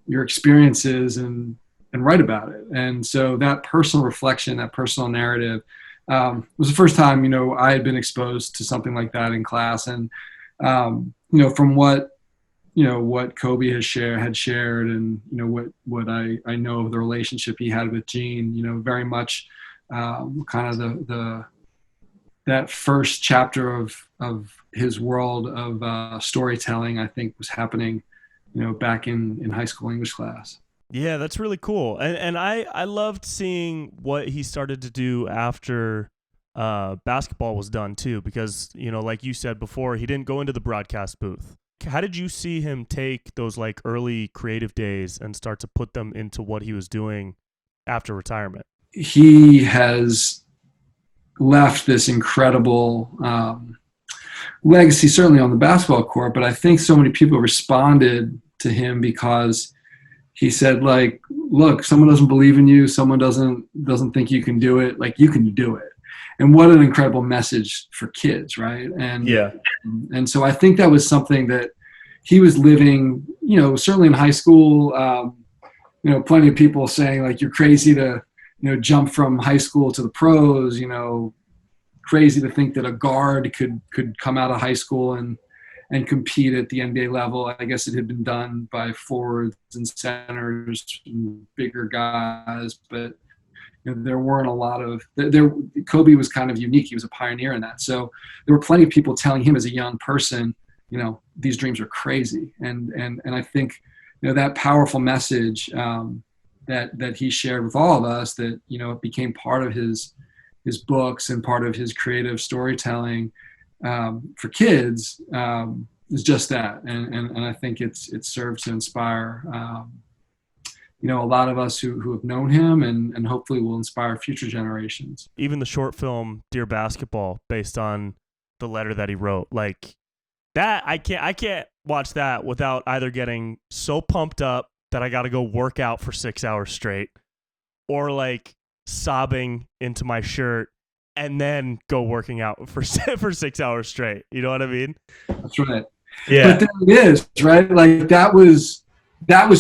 your experiences and write about it. And so that personal reflection, that personal narrative, was the first time, I had been exposed to something like that in class. And, from what Kobe had shared and, what I know of the relationship he had with Gene, very much kind of that first chapter of his world of storytelling, I think was happening, back in high school English class. Yeah, that's really cool. And I loved seeing what he started to do after basketball was done too, because, like you said before, he didn't go into the broadcast booth. How did you see him take those like early creative days and start to put them into what he was doing after retirement? He has left this incredible legacy, certainly on the basketball court, but I think so many people responded to him because he said, like, look, someone doesn't believe in you, someone doesn't think you can do it, like, you can do it. And what an incredible message for kids, right? And so I think that was something that he was living, certainly in high school, plenty of people saying, like, you're crazy to, jump from high school to the pros, crazy to think that a guard could come out of high school and compete at the NBA level. I guess it had been done by forwards and centers and bigger guys, but there weren't a lot of Kobe was kind of unique. He was a pioneer in that. So there were plenty of people telling him as a young person, these dreams are crazy. And I think, that powerful message that he shared with all of us, that, it became part of his books and part of his creative storytelling for kids, is just that. And I think it serves to inspire, a lot of us who have known him, and hopefully will inspire future generations. Even the short film Dear Basketball, based on the letter that he wrote, like that, I can't watch that without either getting so pumped up that I got to go work out for 6 hours straight, or like sobbing into my shirt and then go working out for 6 hours straight. You know what I mean? That's right. Yeah. But there it is, right? Like that was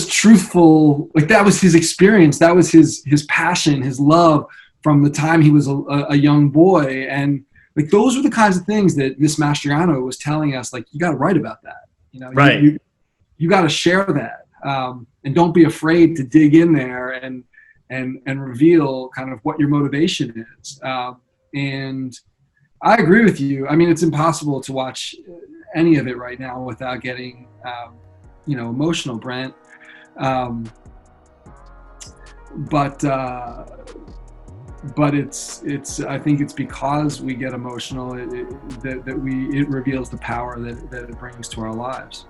truthful. Like that was his experience. That was his passion, his love from the time he was a young boy. And like those were the kinds of things that Miss Mastriano was telling us, like, you got to write about that. Right. You got to share that. And don't be afraid to dig in there and reveal kind of what your motivation is. And I agree with you. I mean, it's impossible to watch any of it right now without getting, emotional, Brent. But it's I think it's because we get emotional that it reveals the power that it brings to our lives.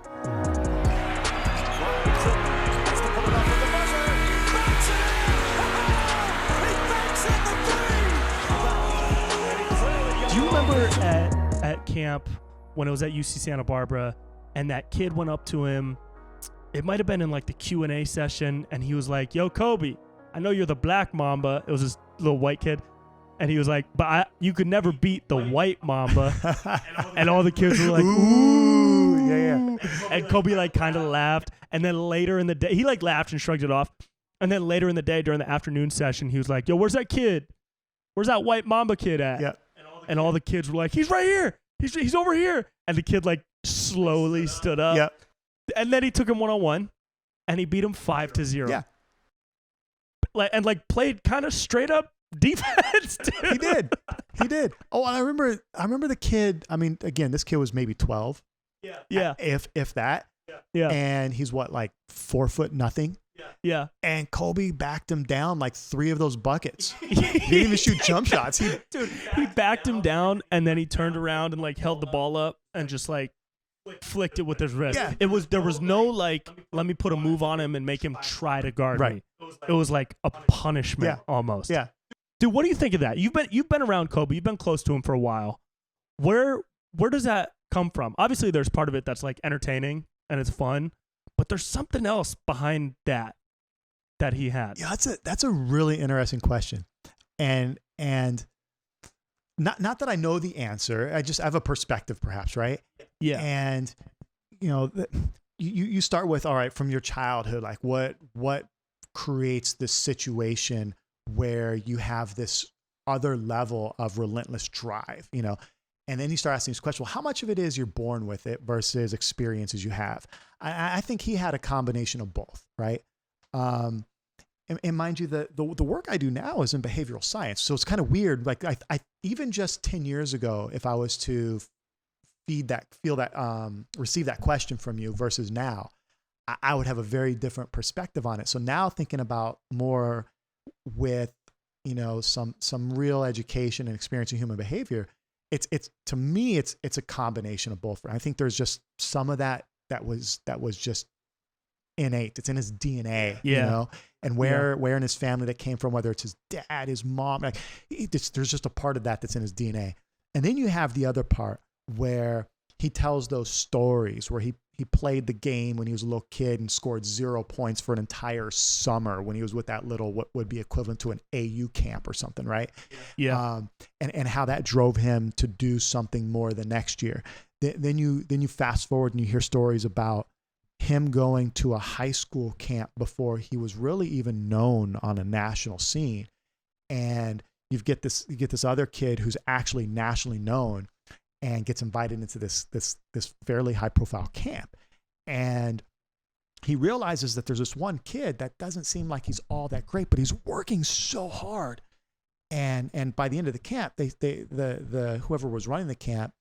Do you remember at camp when it was at UC Santa Barbara and that kid went up to him? It might have been in like the Q&A session, and he was like, "Yo, Kobe, I know you're the black Mamba." It was this little white kid. And he was like, "But you could never beat the white Mamba." And all the kids were like, "Ooh." Yeah. And Kobe like kind of laughed. And then later in the day, he like laughed and shrugged it off. And then later in the day during the afternoon session, he was like, "Yo, where's that kid? Where's that white Mamba kid at?" Yeah. And all the kids were like, "He's right here. He's over here." And the kid like slowly stood up. Yeah. And then he took him one-on-one, and he beat him 5-0. Yeah. And played kind of straight up defense too. He did. Oh, and I remember the kid. I mean, again, this kid was maybe 12. Yeah. If that. Yeah. And he's what, like 4 foot nothing. Yeah. And Kobe backed him down like 3 of those buckets. He didn't even shoot jump shots. He backed him down, and then he turned around and like held the ball up and just like flicked it with his wrist. Yeah. There was no like, let me put a move on him and make him try to guard Right. me. It was like a punishment almost. Yeah. Dude, what do you think of that? You've been around Kobe. You've been close to him for a while. Where does that come from? Obviously, there's part of it that's like entertaining and it's fun, but there's something else behind that he had. Yeah, that's a really interesting question, and not that I know the answer. I have a perspective, perhaps, right? Yeah. And you start with, all right, from your childhood, like what creates this situation where you have this other level of relentless drive, and then you start asking this question, well, how much of it is you're born with it versus experiences you have? I think he had a combination of both, right? And mind you, the work I do now is in behavioral science. So it's kind of weird. Like I even just 10 years ago, if I was to receive that question from you versus now, I would have a very different perspective on it. So now thinking about more with, some real education and experience in human behavior, it's to me, it's a combination of both. I think there's just some of that was just innate. It's in his DNA, and where in his family that came from, whether it's his dad, his mom, like there's just a part of that's in his DNA. And then you have the other part where he tells those stories where he played the game when he was a little kid and scored 0 points for an entire summer when he was with that little, what would be equivalent to an AU camp or something, right? Yeah. And how that drove him to do something more the next year. Then you fast forward and you hear stories about him going to a high school camp before he was really even known on a national scene. And you get this other kid who's actually nationally known and gets invited into this fairly high profile camp. And he realizes that there's this one kid that doesn't seem like he's all that great, but he's working so hard. And by the end of the camp, the whoever was running the camp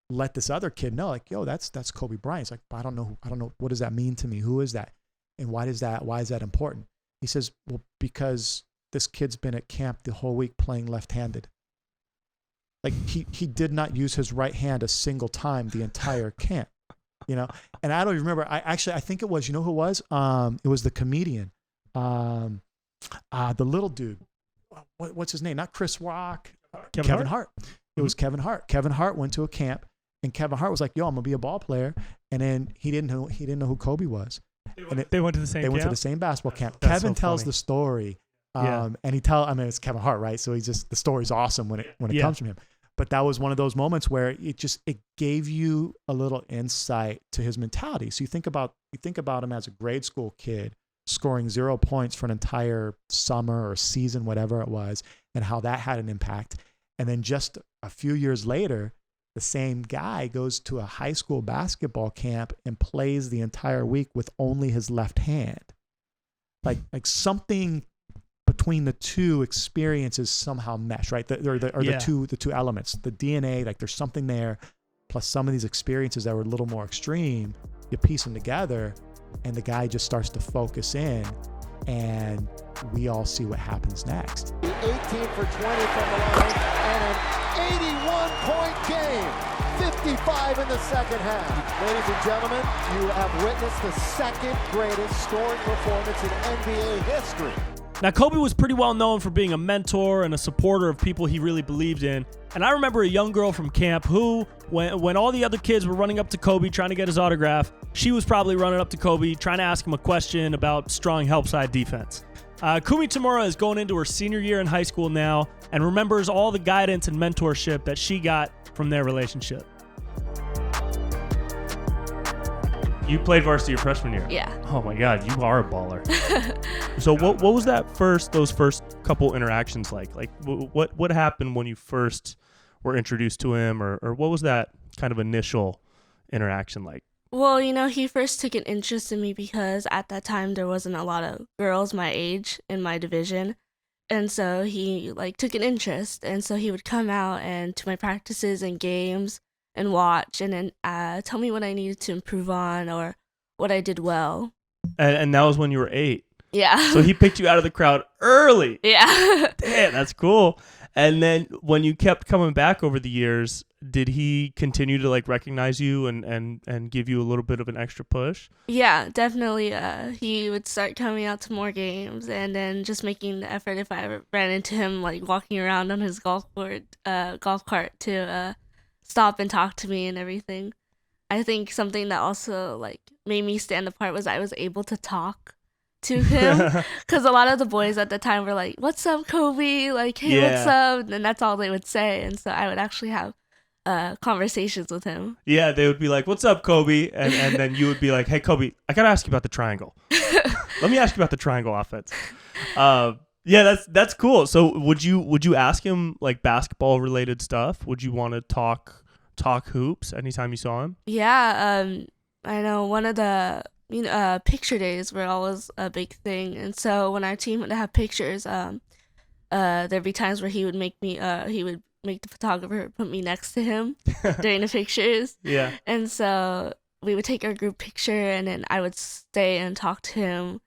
let this other kid know, like, yo, that's Kobe Bryant. He's like, I don't know. What does that mean to me? Who is that? And why is that important? He says, well, because this kid's been at camp the whole week playing left-handed. Like he did not use his right hand a single time the entire camp, And I don't even remember. I think it was, who it was? It was the comedian, The little dude, what's his name? Not Chris Rock. Kevin Hart. It was Kevin Hart. Kevin Hart went to a camp, and Kevin Hart was like, "Yo, I'm gonna be a ball player," and then he didn't know who Kobe was. They went to the same. They went to the same basketball camp. That's Kevin so tells funny. the story, Yeah. and it's Kevin Hart, right? So the story's awesome when it comes from him. But that was one of those moments where it gave you a little insight to his mentality. So you think about him as a grade school kid scoring 0 points for an entire summer or season, whatever it was, and how that had an impact. And then just a few years later, the same guy goes to a high school basketball camp and plays the entire week with only his left hand. Like something between the two experiences somehow mesh, right? The two elements, the DNA, like there's something there, plus some of these experiences that were a little more extreme. You piece them together, and the guy just starts to focus in, and we all see what happens next. 18 for 20 from the line, and an 81-point game. 55 in the second half. Ladies and gentlemen, you have witnessed the second greatest scoring performance in NBA history. Now, Kobe was pretty well known for being a mentor and a supporter of people he really believed in. And I remember a young girl from camp who, when all the other kids were running up to Kobe trying to get his autograph, she was probably running up to Kobe trying to ask him a question about strong help side defense. Kumi Tamura is going into her senior year in high school now and remembers all the guidance and mentorship that she got from their relationship. You played varsity your freshman year. Yeah. Oh my God, you are a baller. So what was those first couple interactions like? Like what happened when you first were introduced to him, or what was that kind of initial interaction like? Well, he first took an interest in me because at that time there wasn't a lot of girls my age in my division. And so he took an interest, and so he would come out and to my practices and games and watch, and then tell me what I needed to improve on or what I did well. And that was when you were 8. Yeah. So he picked you out of the crowd early. Yeah. Damn, that's cool. And then when you kept coming back over the years, did he continue to recognize you and give you a little bit of an extra push? Yeah, definitely. He would start coming out to more games, and then just making the effort if I ever ran into him walking around on his golf cart to stop and talk to me and everything. I think something that also made me stand apart was I was able to talk to him, because a lot of the boys at the time were like, "What's up, Kobe?" "Hey, what's up?" And that's all they would say. And so I would actually have conversations with him. Yeah, they would be like, "What's up, Kobe?" And then you would be like, "Hey, Kobe, I gotta ask you about the triangle. Let me ask you about the triangle offense." Yeah, that's cool. So would you ask him basketball related stuff? Would you want to talk hoops anytime you saw him? Yeah, I know one of the picture days were always a big thing, and so when our team would have pictures, there'd be times where he would make the photographer put me next to him during the pictures. Yeah. And so we would take our group picture, and then I would stay and talk to him,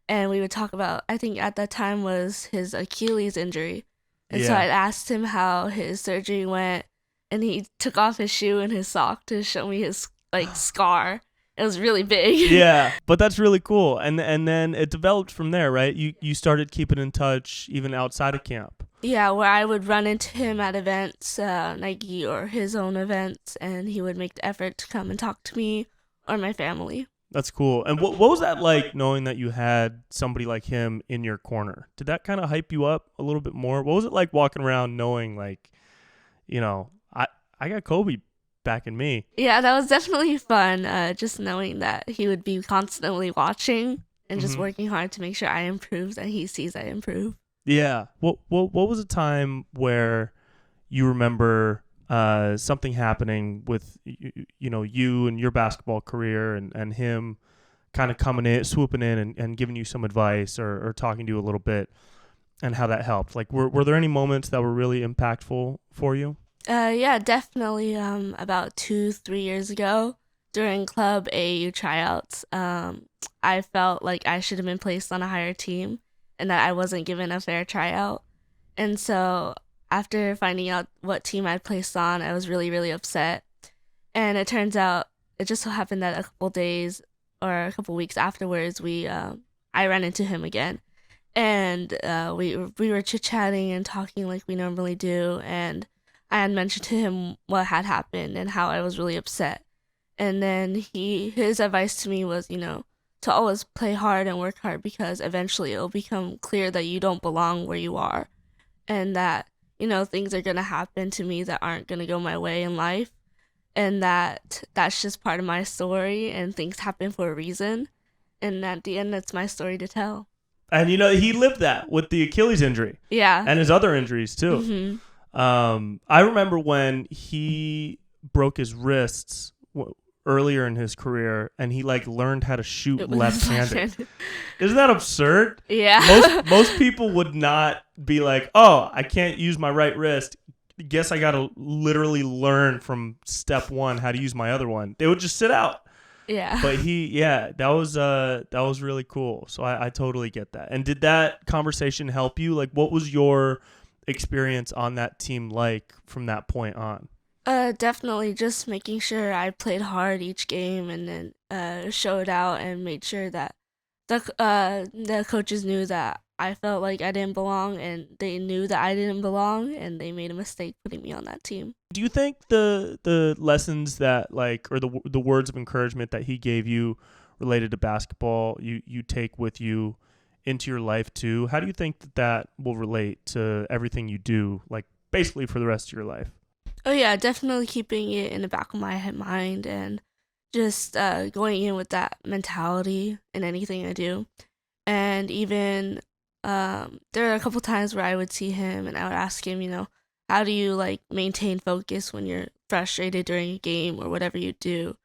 and we would talk about, I think at that time was his Achilles injury, and so I'd asked him how his surgery went, and he took off his shoe and his sock to show me his scar. It was really big. Yeah, but that's really cool. And then it developed from there, right? You started keeping in touch even outside of camp. Yeah, where I would run into him at events, Nike or his own events, and he would make the effort to come and talk to me or my family. That's cool. And what was that like, knowing that you had somebody like him in your corner? Did that kind of hype you up a little bit more? What was it like walking around knowing I got Kobe backing me? Yeah, that was definitely fun. Just knowing that he would be constantly watching and just working hard to make sure I improve and he sees I improve. Yeah. What was a time where you remember something happening with you and your basketball career and him kind of coming in, swooping in and giving you some advice or talking to you a little bit, and how that helped? Were there any moments that were really impactful for you? Yeah, definitely. About 2-3 years ago during club AAU tryouts, I felt like I should have been placed on a higher team and that I wasn't given a fair tryout. And so after finding out what team I'd placed on, I was really, really upset. And it turns out, it just so happened that a couple days or a couple weeks afterwards, we I ran into him again. And we were chit-chatting and talking like we normally do. And I had mentioned to him what had happened and how I was really upset. And then his advice to me was, to always play hard and work hard, because eventually it'll become clear that you don't belong where you are, and that, things are going to happen to me that aren't going to go my way in life, and that's just part of my story, and things happen for a reason. And at the end, that's my story to tell. And, he lived that with the Achilles injury. Yeah. And his other injuries, too. Mm-hmm. I remember when he broke his wrists earlier in his career, and he learned how to shoot left-handed. Isn't that absurd? Yeah. Most people would not be like, oh, I can't use my right wrist. Guess I got to literally learn from step one how to use my other one. They would just sit out. Yeah. But that was really cool. So I totally get that. And did that conversation help you? What was your experience on that team like from that point on? Definitely just making sure I played hard each game, and then showed out and made sure that the coaches knew that I felt like I didn't belong, and they knew that I didn't belong, and they made a mistake putting me on that team. Do you think the lessons that or the words of encouragement that he gave you related to basketball you take with you into your life too? How do you think that will relate to everything you do, basically for the rest of your life? Oh yeah, definitely keeping it in the back of my mind, and just going in with that mentality in anything I do. And even there are a couple times where I would see him and I would ask him, how do you maintain focus when you're frustrated during a game or whatever you do?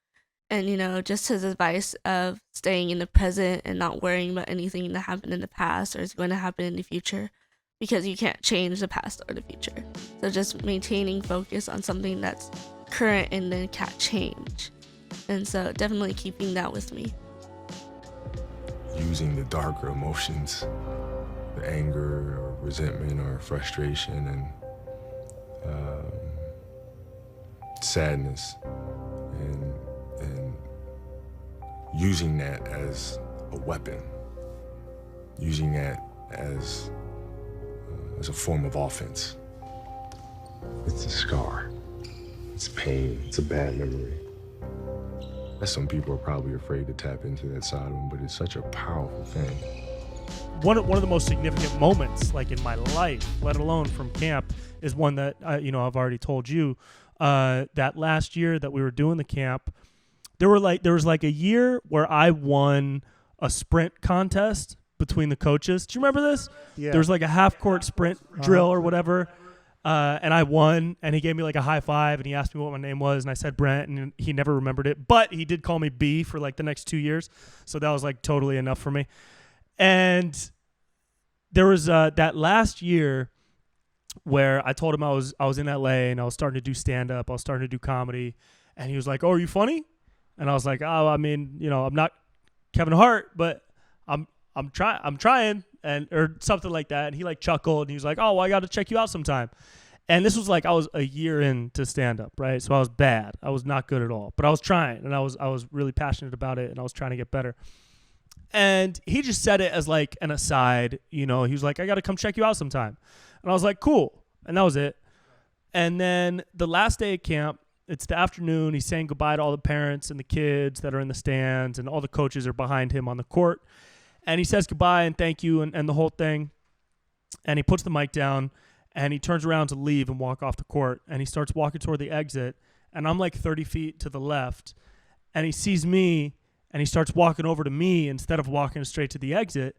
And just his advice of staying in the present and not worrying about anything that happened in the past or is going to happen in the future, because you can't change the past or the future. So just maintaining focus on something that's current and then can't change. And so definitely keeping that with me. Using the darker emotions, the anger or resentment or frustration and sadness, and using that as a weapon, using that as a form of offense. It's a scar, it's pain, it's a bad memory. Some people are probably afraid to tap into that side of them, but it's such a powerful thing. One of the most significant moments, in my life, let alone from camp, is one that I've already told you. That last year that we were doing the camp, there was a year where I won a sprint contest between the coaches. Do you remember this? Yeah. There was a half-court sprint drill or whatever. And I won, and he gave me a high five, and he asked me what my name was, and I said Brent, and he never remembered it. But he did call me B for the next 2 years, so that was totally enough for me. And there was that last year where I told him I was in LA and I was starting to do stand-up, I was starting to do comedy, and he was like, "Oh, are you funny?" And I was like, "Oh, I mean, I'm not Kevin Hart, but I'm trying." Or something like that. And he chuckled and he was like, "Oh, well, I got to check you out sometime." And this was I was a year into stand up, right? So I was bad. I was not good at all, but I was trying, and I was really passionate about it, and I was trying to get better. And he just said it as an aside, he was like, "I got to come check you out sometime." And I was like, "Cool." And that was it. And then the last day of camp, it's the afternoon. He's saying goodbye to all the parents and the kids that are in the stands, and all the coaches are behind him on the court. And he says goodbye and thank you and the whole thing. And he puts the mic down and he turns around to leave and walk off the court. And he starts walking toward the exit. And I'm 30 feet to the left. And he sees me and he starts walking over to me instead of walking straight to the exit.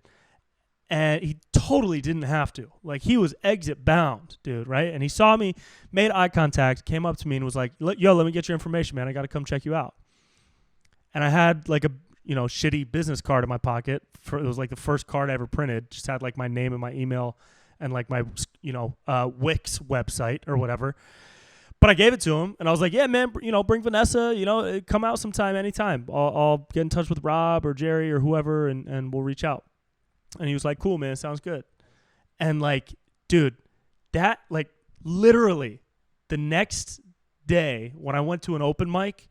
And he totally didn't have to. He was exit bound, dude, right? And he saw me, made eye contact, came up to me and was like, "Yo, let me get your information, man. I got to come check you out." And I had a shitty business card in my pocket. It was the first card I ever printed. Just had my name and my email and my Wix website or whatever. But I gave it to him and I was like, "Yeah, man, bring Vanessa, come out sometime, anytime. I'll get in touch with Rob or Jerry or whoever and we'll reach out." And he was like, "Cool, man, sounds good." And dude, that literally the next day when I went to an open mic,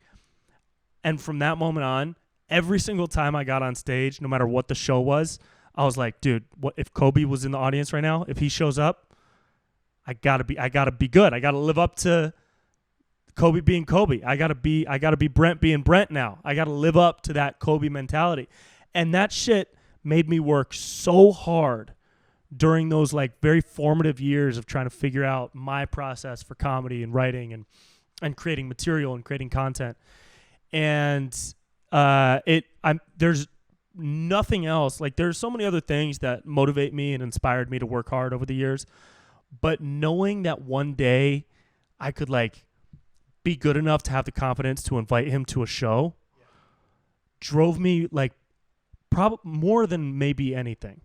and from that moment on, every single time I got on stage, no matter what the show was, I was like, dude, what if Kobe was in the audience right now? If he shows up, I gotta be good. I gotta live up to Kobe being Kobe. I gotta be Brent being Brent now. I gotta live up to that Kobe mentality. And that shit made me work so hard during those like very formative years of trying to figure out my process for comedy and writing and creating material and creating content. And there's nothing else. Like there's so many other things that motivate me and inspired me to work hard over the years. But knowing that one day I could like be good enough to have the confidence to invite him to a show drove me like probably more than maybe anything.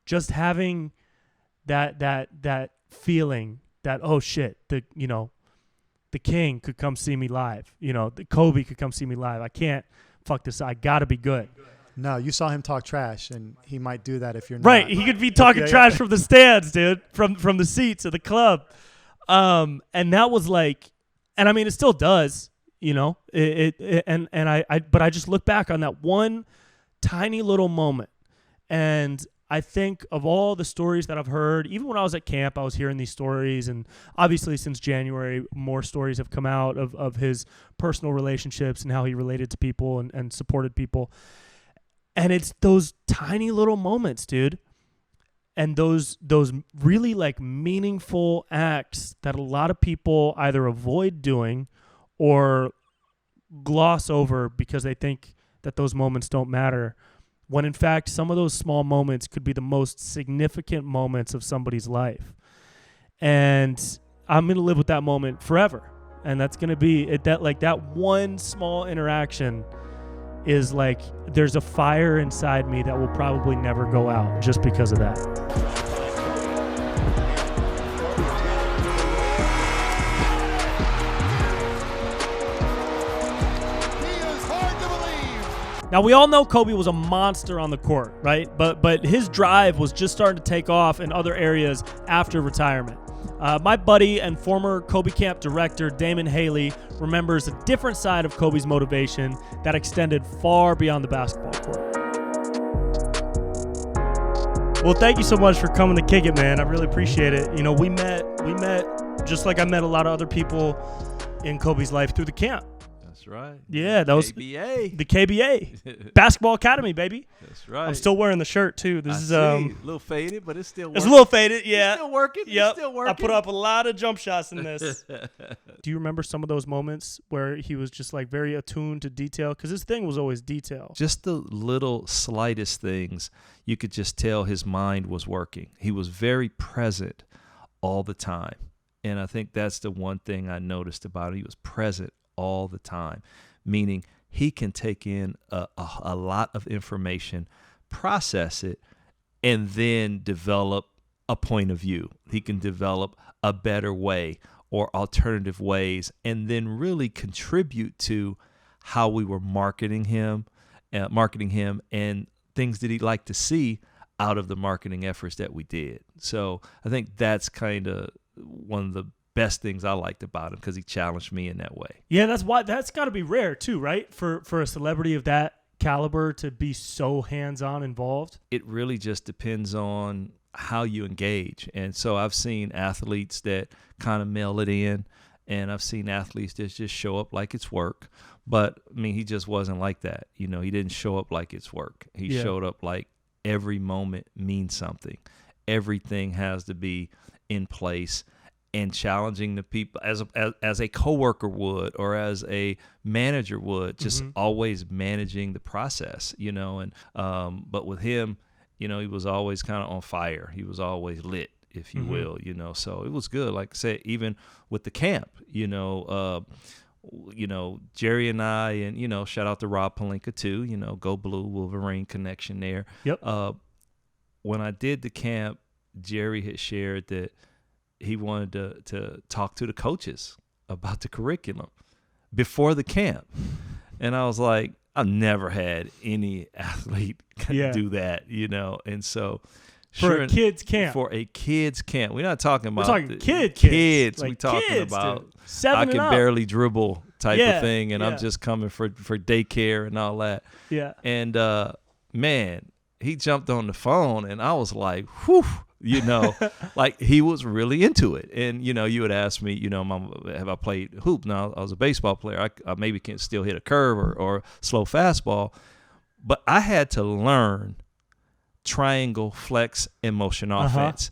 Just having that feeling that, oh shit, the king could come see me live. The Kobe could come see me live. I can't fuck this. I gotta be good. No, you saw him talk trash, and he might do that if you're not. Right, he could be talking trash from the stands, dude, from the seats of the club. And that was like, and I mean, it still does, but I just look back on that one tiny little moment, and I think of all the stories that I've heard, even when I was at camp, I was hearing these stories, and obviously since January, more stories have come out of his personal relationships and how he related to people and supported people. And it's those tiny little moments, dude, and those really like meaningful acts that a lot of people either avoid doing or gloss over because they think that those moments don't matter, when in fact some of those small moments could be the most significant moments of somebody's life. And I'm going to live with that moment forever. And that's going to be that one small interaction is like there's a fire inside me that will probably never go out just because of that. Now, we all know Kobe was a monster on the court, right? But his drive was just starting to take off in other areas after retirement. My buddy and former Kobe Camp director, Damon Haley, remembers a different side of Kobe's motivation that extended far beyond the basketball court. Well, thank you so much for coming to Kick It, man. I really appreciate it. We met just like I met a lot of other people in Kobe's life through the camp. That's right. Yeah, that was KBA. The KBA Basketball Academy, baby. That's right. I'm still wearing the shirt too. This is a little faded, but it's still working. It's a little faded, yeah. It's still working. Yep. It's still working. I put up a lot of jump shots in this. Do you remember some of those moments where he was just like very attuned to detail? Because his thing was always detail. Just the little slightest things, you could just tell his mind was working. He was very present all the time. And I think that's the one thing I noticed about him. He was present all the time, meaning he can take in a lot of information, process it, and then develop a point of view. He can develop a better way or alternative ways, and then really contribute to how we were marketing him and things that he'd like to see out of the marketing efforts that we did. So I think that's kind of one of the best things I liked about him, because he challenged me in that way. Yeah, that's got to be rare too, right? For a celebrity of that caliber to be so hands-on involved. It really just depends on how you engage. And so I've seen athletes that kind of mail it in, and I've seen athletes that just show up like it's work. But I mean, he just wasn't like that. He didn't show up like it's work. He showed up like every moment means something. Everything has to be in place, and challenging the people as a coworker would, or as a manager would, just always managing the process, and but with him, he was always kind of on fire. He was always lit, if you will, so it was good. Like I said, even with the camp, Jerry and I, and shout out to Rob Pelinka too, Go Blue, Wolverine connection there. Yep. When I did the camp, Jerry had shared that he wanted to talk to the coaches about the curriculum before the camp. And I was like, I've never had any athlete do that, And so for a kids camp. For a kids camp. We're not talking about kids. Kids. Like we're talking kids, about dude. 7 I can barely dribble type Yeah, of thing, and yeah. I'm just coming for daycare and all that. Yeah. And man, he jumped on the phone, and I was like, whew, you know, like he was really into it. And, you know, you would ask me, you know, Mom, have I played hoop? No, I was a baseball player. I maybe can still hit a curve or slow fastball. But I had to learn triangle, flex, and motion offense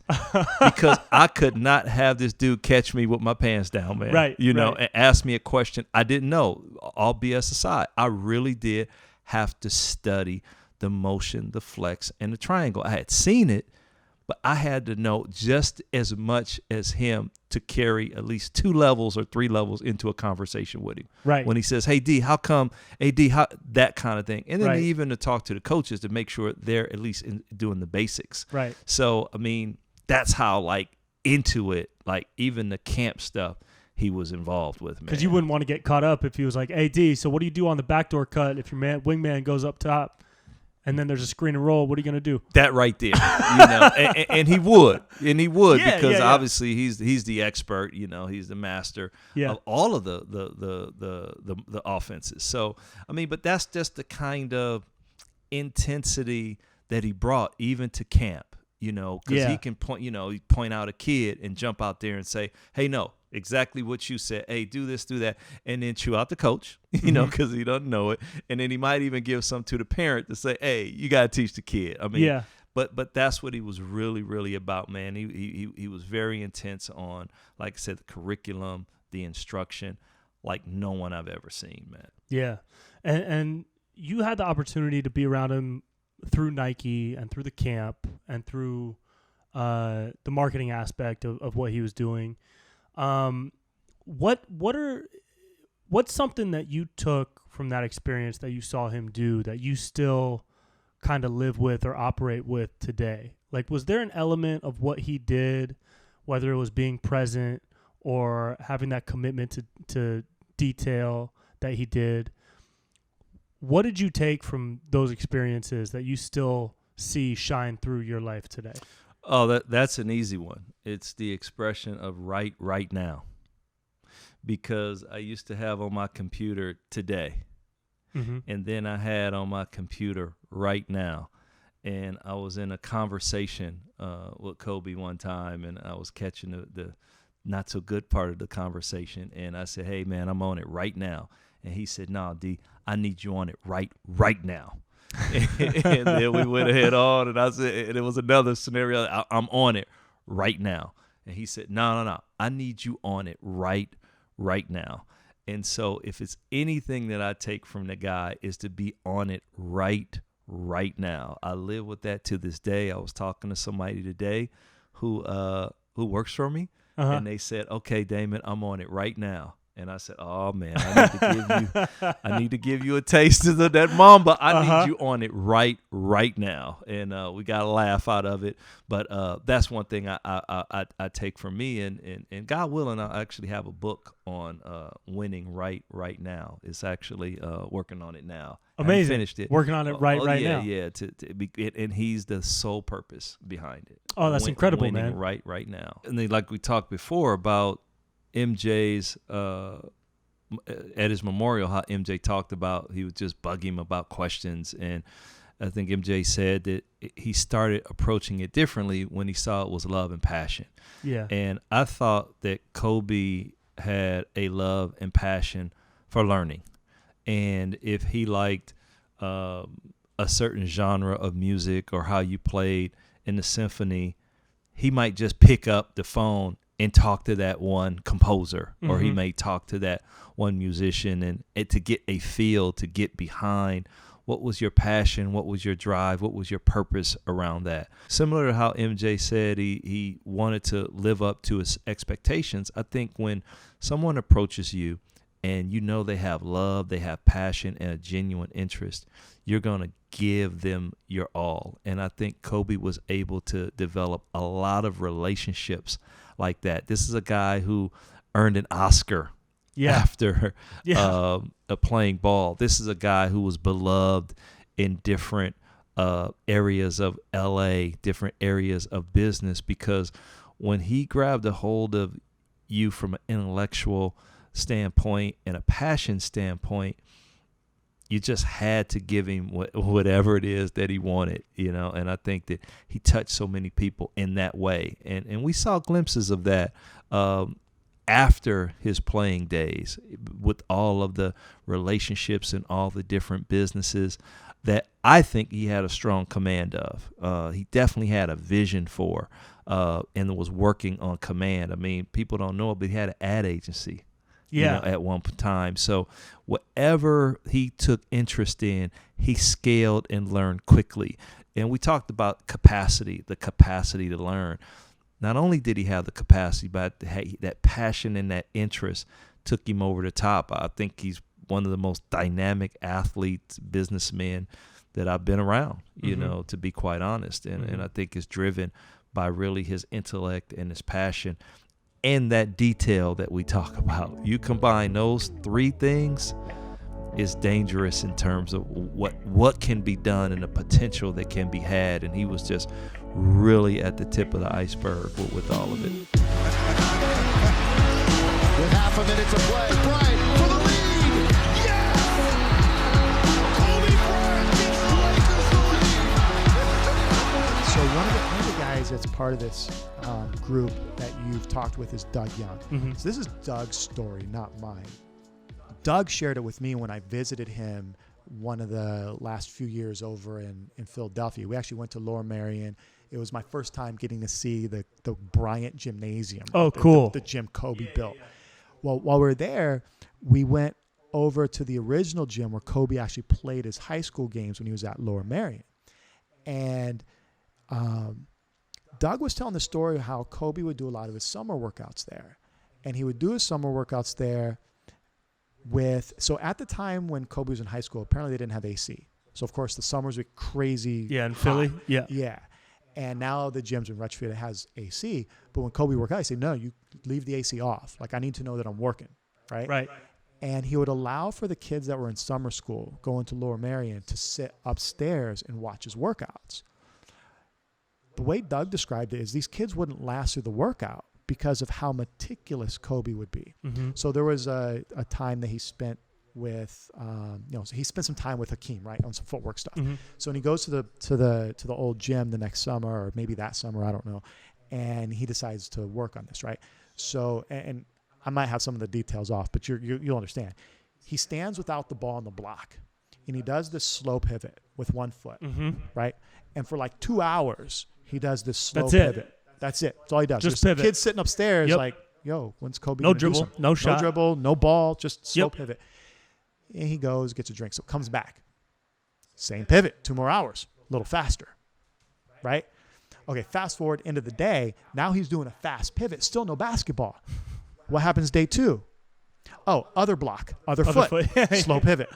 because I could not have this dude catch me with my pants down, man. Right. You know, right. and ask me a question I didn't know. All BS aside, I really did have to study the motion, the flex, and the triangle. I had seen it, but I had to know just as much as him to carry at least 2 levels or 3 levels into a conversation with him. Right. When he says, hey, D, how come? Hey, D, how, that kind of thing. And then Right. even to talk to the coaches to make sure they're at least doing the basics. Right. So, I mean, that's how, like, into it, like, even the camp stuff he was involved with, man. Because you wouldn't want to get caught up if he was like, hey, D, so what do you do on the backdoor cut if your wingman goes up top? And then there's a screen and roll. What are you gonna do? That right there, you know, and he would, Yeah, because yeah. obviously he's the expert, you know, he's the master of all of the offenses. So I mean, but that's just the kind of intensity that he brought even to camp, you know, because he can point out a kid and jump out there and say, hey, no. Exactly what you said. Hey, do this, do that, and then chew out the coach, you know, because he doesn't know it. And then he might even give some to the parent to say, hey, you got to teach the kid. I mean, but that's what he was really, really about, man. He was very intense on, like I said, the curriculum, the instruction, like no one I've ever seen, man. Yeah, and you had the opportunity to be around him through Nike and through the camp and through the marketing aspect of what he was doing. What's something that you took from that experience that you saw him do that you still kind of live with or operate with today? Like, was there an element of what he did, whether it was being present or having that commitment to detail that he did? What did you take from those experiences that you still see shine through your life today? Oh, that's an easy one. It's the expression of right now. Because I used to have on my computer today. Mm-hmm. And then I had on my computer right now. And I was in a conversation with Kobe one time, and I was catching the not so good part of the conversation. And I said, hey, man, I'm on it right now. And he said, no, D, I need you on it right now. And then we went ahead on, and I said, and it was another scenario. I'm on it right now. And he said, no, I need you on it right now. And so if it's anything that I take from the guy is to be on it right now. I live with that to this day. I was talking to somebody today who works for me, and they said, okay, Damon, I'm on it right now. And I said, oh, man, I need to give you a taste of that Mamba. I need you on it right now. And we got a laugh out of it. But that's one thing I take from me. And God willing, I actually have a book on winning right now. It's actually working on it now. Amazing. I finished it. Working on it now. Yeah. And he's the sole purpose behind it. Oh, that's incredible, winning man. Right now. And then, like we talked before about MJ's at his memorial, how MJ talked about he would just bug him about questions, and I think MJ said that he started approaching it differently when he saw it was love and passion. Yeah. And I thought that Kobe had a love and passion for learning, and if he liked a certain genre of music or how you played in the symphony, he might just pick up the phone and talk to that one composer, or he may talk to that one musician, and to get a feel, to get behind what was your passion, what was your drive, what was your purpose around that. Similar to how MJ said he wanted to live up to his expectations, I think when someone approaches you and you know they have love, they have passion, and a genuine interest, you're going to give them your all. And I think Kobe was able to develop a lot of relationships like that. This is a guy who earned an Oscar after playing ball. This is a guy who was beloved in different areas of LA, different areas of business, because when he grabbed a hold of you from an intellectual standpoint and a passion standpoint, you just had to give him whatever it is that he wanted, and I think that he touched so many people in that way. And we saw glimpses of that after his playing days with all of the relationships and all the different businesses that I think he had a strong command of. He definitely had a vision for and was working on command. I mean, people don't know it, but he had an ad agency. At one time. So whatever he took interest in, he scaled and learned quickly. And we talked about the capacity to learn. Not only did he have the capacity, but that passion and that interest took him over the top. I think he's one of the most dynamic athletes, businessmen that I've been around, to be quite honest. And I think it's driven by really his intellect and his passion. And that detail that we talk about. You combine those three things, it's dangerous in terms of what can be done and the potential that can be had. And he was just really at the tip of the iceberg with all of it. With half a minute to play, Bryant for the lead. Yes! Kobe Bryant gives the Lakers the lead. So one of the guys that's part of this group that you've talked with is Doug Young. Mm-hmm. So this is Doug's story, not mine. Doug shared it with me when I visited him one of the last few years over in Philadelphia. We actually went to Lower Merion. It was my first time getting to see the Bryant Gymnasium. Oh, cool. The gym Kobe built. Well, while we were there, we went over to the original gym where Kobe actually played his high school games when he was at Lower Merion. And Doug was telling the story of how Kobe would do a lot of his summer workouts there. And he would do his summer workouts there so at the time when Kobe was in high school, apparently they didn't have AC. So, of course, the summers were crazy. Yeah, in hot. Philly. Yeah. Yeah. And now the gyms in Richfield has AC. But when Kobe worked out, he said, no, you leave the AC off. Like, I need to know that I'm working, right? Right. And he would allow for the kids that were in summer school going to Lower Merion to sit upstairs and watch his workouts. The way Doug described it is these kids wouldn't last through the workout because of how meticulous Kobe would be. Mm-hmm. So there was a time that he spent with, so he spent some time with Hakeem, right, on some footwork stuff. Mm-hmm. So when he goes to the old gym the next summer, or maybe that summer, I don't know, and he decides to work on this, right? So, and I might have some of the details off, but you'll understand. He stands without the ball on the block, and he does this slow pivot with one foot, Mm-hmm. right? And for like 2 hours, he does this slow That's it. pivot. That's it. That's all he does. Just There's pivot. Kids sitting upstairs Yep. like, yo, when's Kobe No gonna do dribble, something? no shot. No dribble, no ball, just slow Yep. pivot. And he goes, gets a drink. So comes back. Same pivot, 2 more hours, a little faster, right? Okay, fast forward into the day. Now he's doing a fast pivot. Still no basketball. What happens day 2? Oh, other block, other foot. Slow pivot,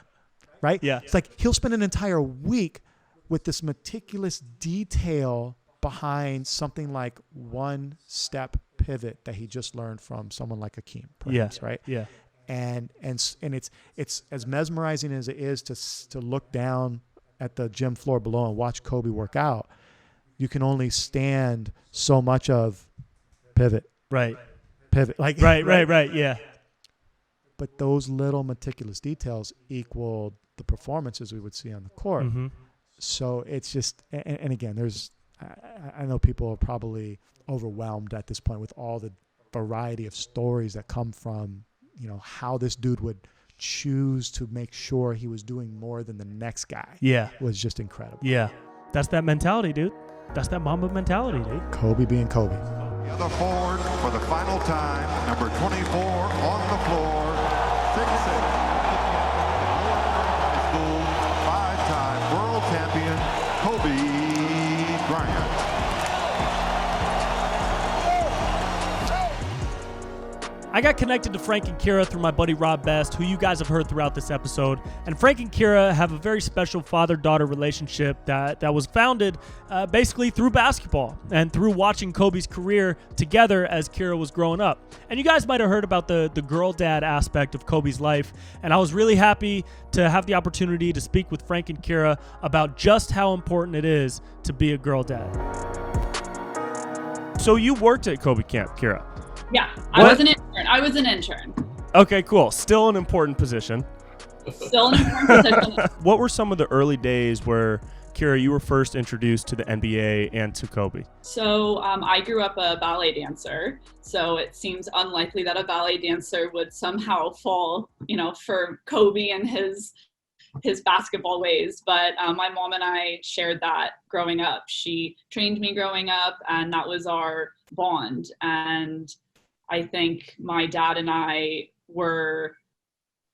right? Yeah. It's like he'll spend an entire week with this meticulous detail behind something like one step pivot that he just learned from someone like Hakeem, perhaps, right? Yeah. And it's as mesmerizing as it is to look down at the gym floor below and watch Kobe work out. You can only stand so much of pivot. Right. Pivot. Like Right. Yeah. But those little meticulous details equaled the performances we would see on the court. Mm-hmm. So it's just, and again, I know people are probably overwhelmed at this point with all the variety of stories that come from, how this dude would choose to make sure he was doing more than the next guy. Yeah. Was just incredible. Yeah. That's that mentality, dude. That's that Mamba mentality, dude. Kobe being Kobe. The other forward for the final time, number 24 on the floor, 6'6". High school, 5-time world champion, Kobe Bryant. I got connected to Frank and Kira through my buddy Rob Best, who you guys have heard throughout this episode. And Frank and Kira have a very special father-daughter relationship that was founded basically through basketball and through watching Kobe's career together as Kira was growing up. And you guys might have heard about the girl dad aspect of Kobe's life. And I was really happy to have the opportunity to speak with Frank and Kira about just how important it is to be a girl dad. So you worked at Kobe Camp, Kira. Yeah, I was an intern. Okay, cool. Still an important position. Still an important position. What were some of the early days where, Kira, you were first introduced to the NBA and to Kobe? So I grew up a ballet dancer, so it seems unlikely that a ballet dancer would somehow fall, for Kobe and his basketball ways. But my mom and I shared that growing up. She trained me growing up, and that was our bond. And I think my dad and I were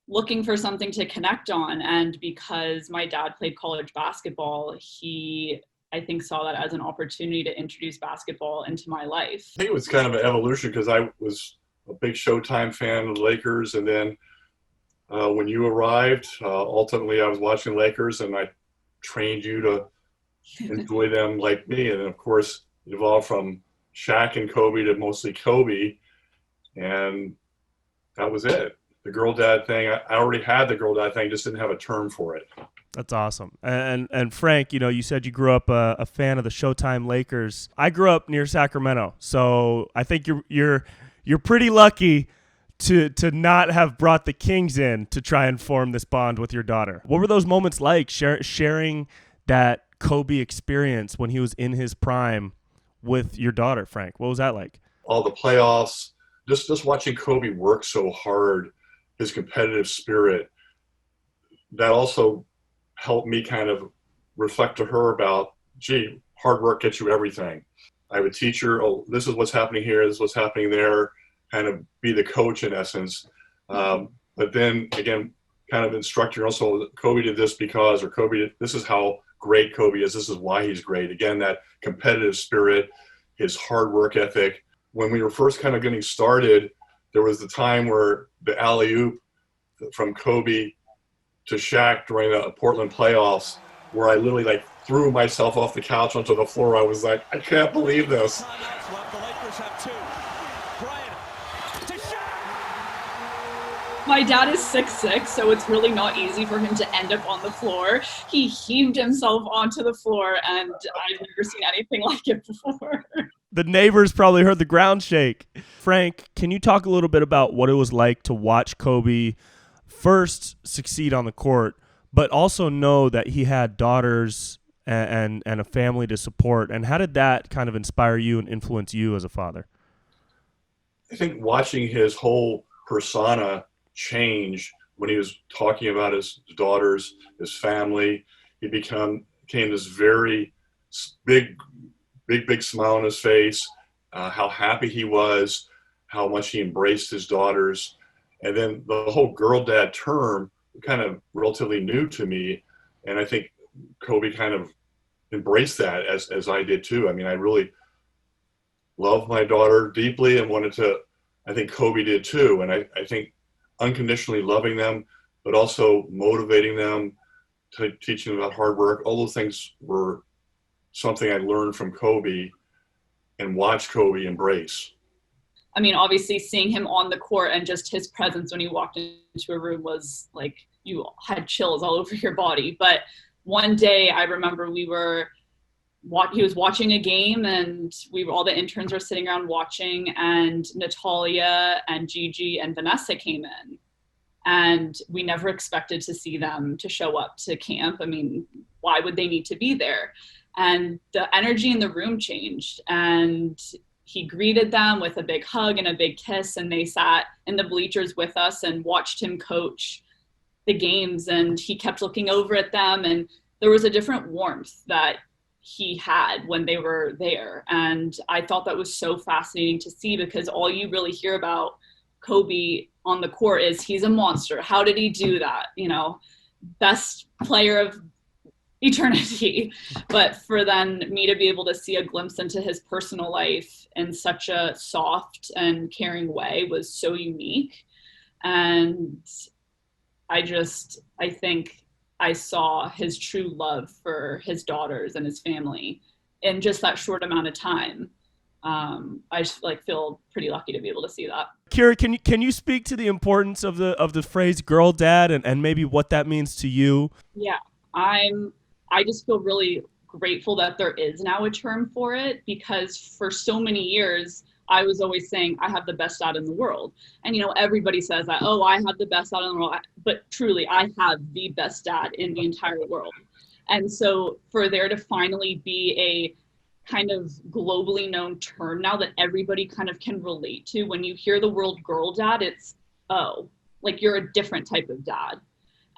looking for something to connect on. And because my dad played college basketball, he, I think, saw that as an opportunity to introduce basketball into my life. I think it was kind of an evolution because I was a big Showtime fan of the Lakers. And then when you arrived, ultimately I was watching Lakers, and I trained you to enjoy them like me. And of course, it evolved from Shaq and Kobe to mostly Kobe. And that was it. The girl dad thing, I already had the girl dad thing, just didn't have a term for it. That's awesome. And Frank, you said you grew up a fan of the Showtime Lakers. I grew up near Sacramento, so I think you're pretty lucky to not have brought the Kings in to try and form this bond with your daughter. What were those moments like, sharing that Kobe experience when he was in his prime with your daughter, Frank? What was that like? All the playoffs, just watching Kobe work so hard, his competitive spirit, that also helped me kind of reflect to her about, gee, hard work gets you everything. I would teach her, oh, this is what's happening here, this is what's happening there, kind of be the coach in essence. But then again, kind of instruct her also, Kobe did this because, or this is how great Kobe is, this is why he's great. Again, that competitive spirit, his hard work ethic. When we were first kind of getting started, there was the time where the alley-oop from Kobe to Shaq during the Portland playoffs, where I literally threw myself off the couch onto the floor. I was like, I can't believe this. My dad is 6'6", so it's really not easy for him to end up on the floor. He heaved himself onto the floor, and I've never seen anything like it before. The neighbors probably heard the ground shake. Frank, can you talk a little bit about what it was like to watch Kobe first succeed on the court, but also know that he had daughters and a family to support? And how did that kind of inspire you and influence you as a father? I think watching his whole persona change when he was talking about his daughters, his family, he became this very big smile on his face, how happy he was, how much he embraced his daughters. And then the whole girl dad term kind of relatively new to me. And I think Kobe kind of embraced that as I did too. I mean, I really love my daughter deeply and I think Kobe did too. And I think unconditionally loving them, but also motivating them, teaching them about hard work, all those things were something I learned from Kobe and watched Kobe embrace. I mean, obviously seeing him on the court and just his presence when he walked into a room was like, you had chills all over your body. But one day I remember he was watching a game, and all the interns were sitting around watching, and Natalia and Gigi and Vanessa came in, and we never expected to see them to show up to camp. I mean, why would they need to be there? And the energy in the room changed, and he greeted them with a big hug and a big kiss, and they sat in the bleachers with us and watched him coach the games, and he kept looking over at them, and there was a different warmth that he had when they were there. And I thought that was so fascinating to see, because all you really hear about Kobe on the court is he's a monster. How did he do that? Best player of eternity. But for me to be able to see a glimpse into his personal life in such a soft and caring way was so unique. And I think I saw his true love for his daughters and his family in just that short amount of time. I just feel pretty lucky to be able to see that. Kira, can you speak to the importance of the phrase "girl dad" and maybe what that means to you? Yeah, I just feel really grateful that there is now a term for it, because for so many years I was always saying, I have the best dad in the world. And, everybody says that, oh, I have the best dad in the world. But truly, I have the best dad in the entire world. And so for there to finally be a kind of globally known term now that everybody kind of can relate to, when you hear the word girl dad, it's, oh, like you're a different type of dad.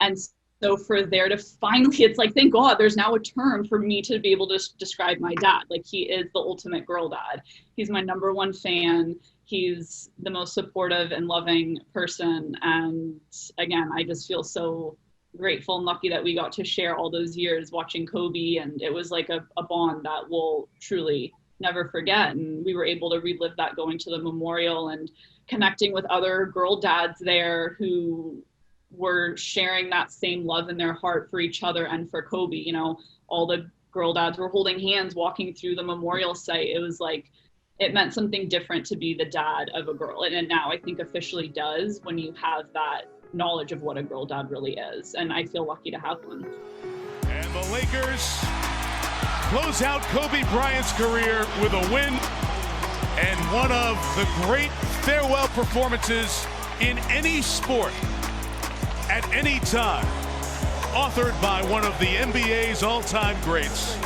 And so for there to finally, it's like, thank God there's now a term for me to be able to describe my dad. Like, he is the ultimate girl dad. He's my number one fan. He's the most supportive and loving person. And again, I just feel so grateful and lucky that we got to share all those years watching Kobe. And it was like a bond that we'll truly never forget. And we were able to relive that going to the memorial and connecting with other girl dads there who were sharing that same love in their heart for each other and for Kobe. All the girl dads were holding hands walking through the memorial site. It was like, it meant something different to be the dad of a girl. And now I think officially does, when you have that knowledge of what a girl dad really is. And I feel lucky to have one. And the Lakers close out Kobe Bryant's career with a win and one of the great farewell performances in any sport at any time, authored by one of the NBA's all-time greats.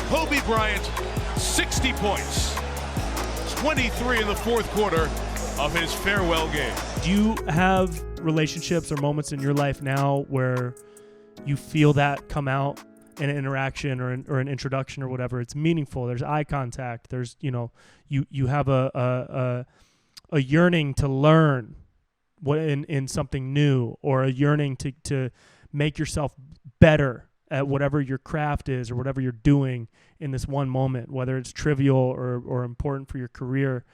Kobe Bryant, 60 points, 23 in the fourth quarter of his farewell game. Do you have relationships or moments in your life now where you feel that come out in an interaction or an introduction or whatever? It's meaningful. There's eye contact. There's, you have a yearning to learn what in something new, or a yearning to make yourself better at whatever your craft is or whatever you're doing in this one moment, whether it's trivial or important for your career.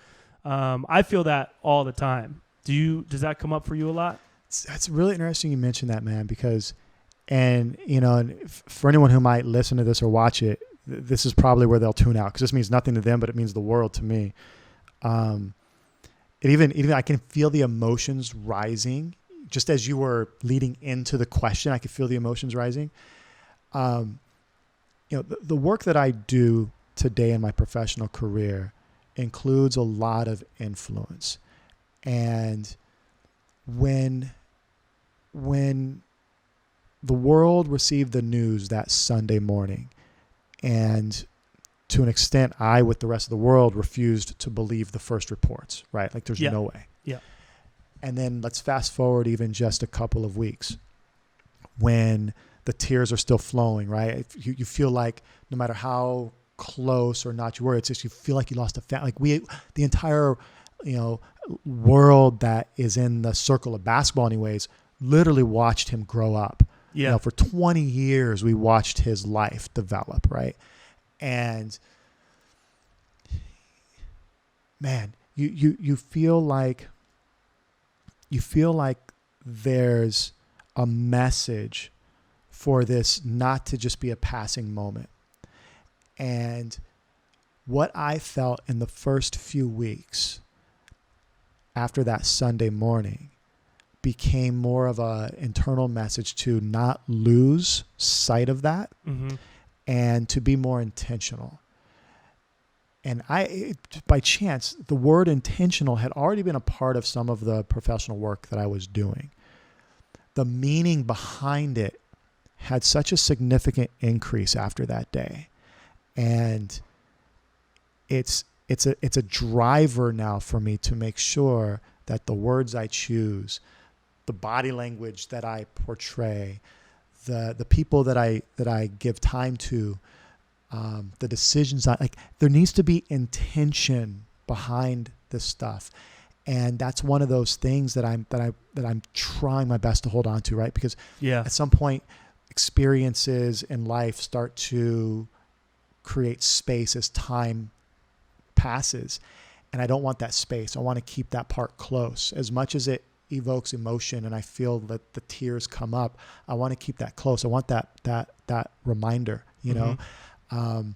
I feel that all the time. Does that come up for you a lot? That's really interesting you mentioned that, man, because, and for anyone who might listen to this or watch it, this is probably where they'll tune out, because this means nothing to them, but it means the world to me. It even I can feel the emotions rising just as you were leading into the question. I could feel the emotions rising. The work that I do today in my professional career includes a lot of influence. And when the world received the news that Sunday morning, and to an extent, I, with the rest of the world, refused to believe the first reports, right? Like, there's no way. Yeah. And then let's fast forward even just a couple of weeks when the tears are still flowing, right? You feel like no matter how close or not you were, it's just, you feel like you lost a family. Like the entire, world that is in the circle of basketball anyways, literally watched him grow up. Yeah. For 20 years, we watched his life develop, right? And man, you feel like there's a message for this not to just be a passing moment. And what I felt in the first few weeks after that Sunday morning became more of an internal message to not lose sight of that, mm-hmm. and to be more intentional. And by chance, the word intentional had already been a part of some of the professional work that I was doing. The meaning behind it had such a significant increase after that day. And it's a driver now for me to make sure that the words I choose, the body language that I portray, the people that I give time to, the decisions there needs to be intention behind this stuff. And that's one of those things that I'm trying my best to hold on to, right? Because at some point, experiences in life start to create space as time passes. And I don't want that space. I want to keep that part close. As much as it evokes emotion and I feel that the tears come up, I want to keep that close. I want that reminder, Mm-hmm.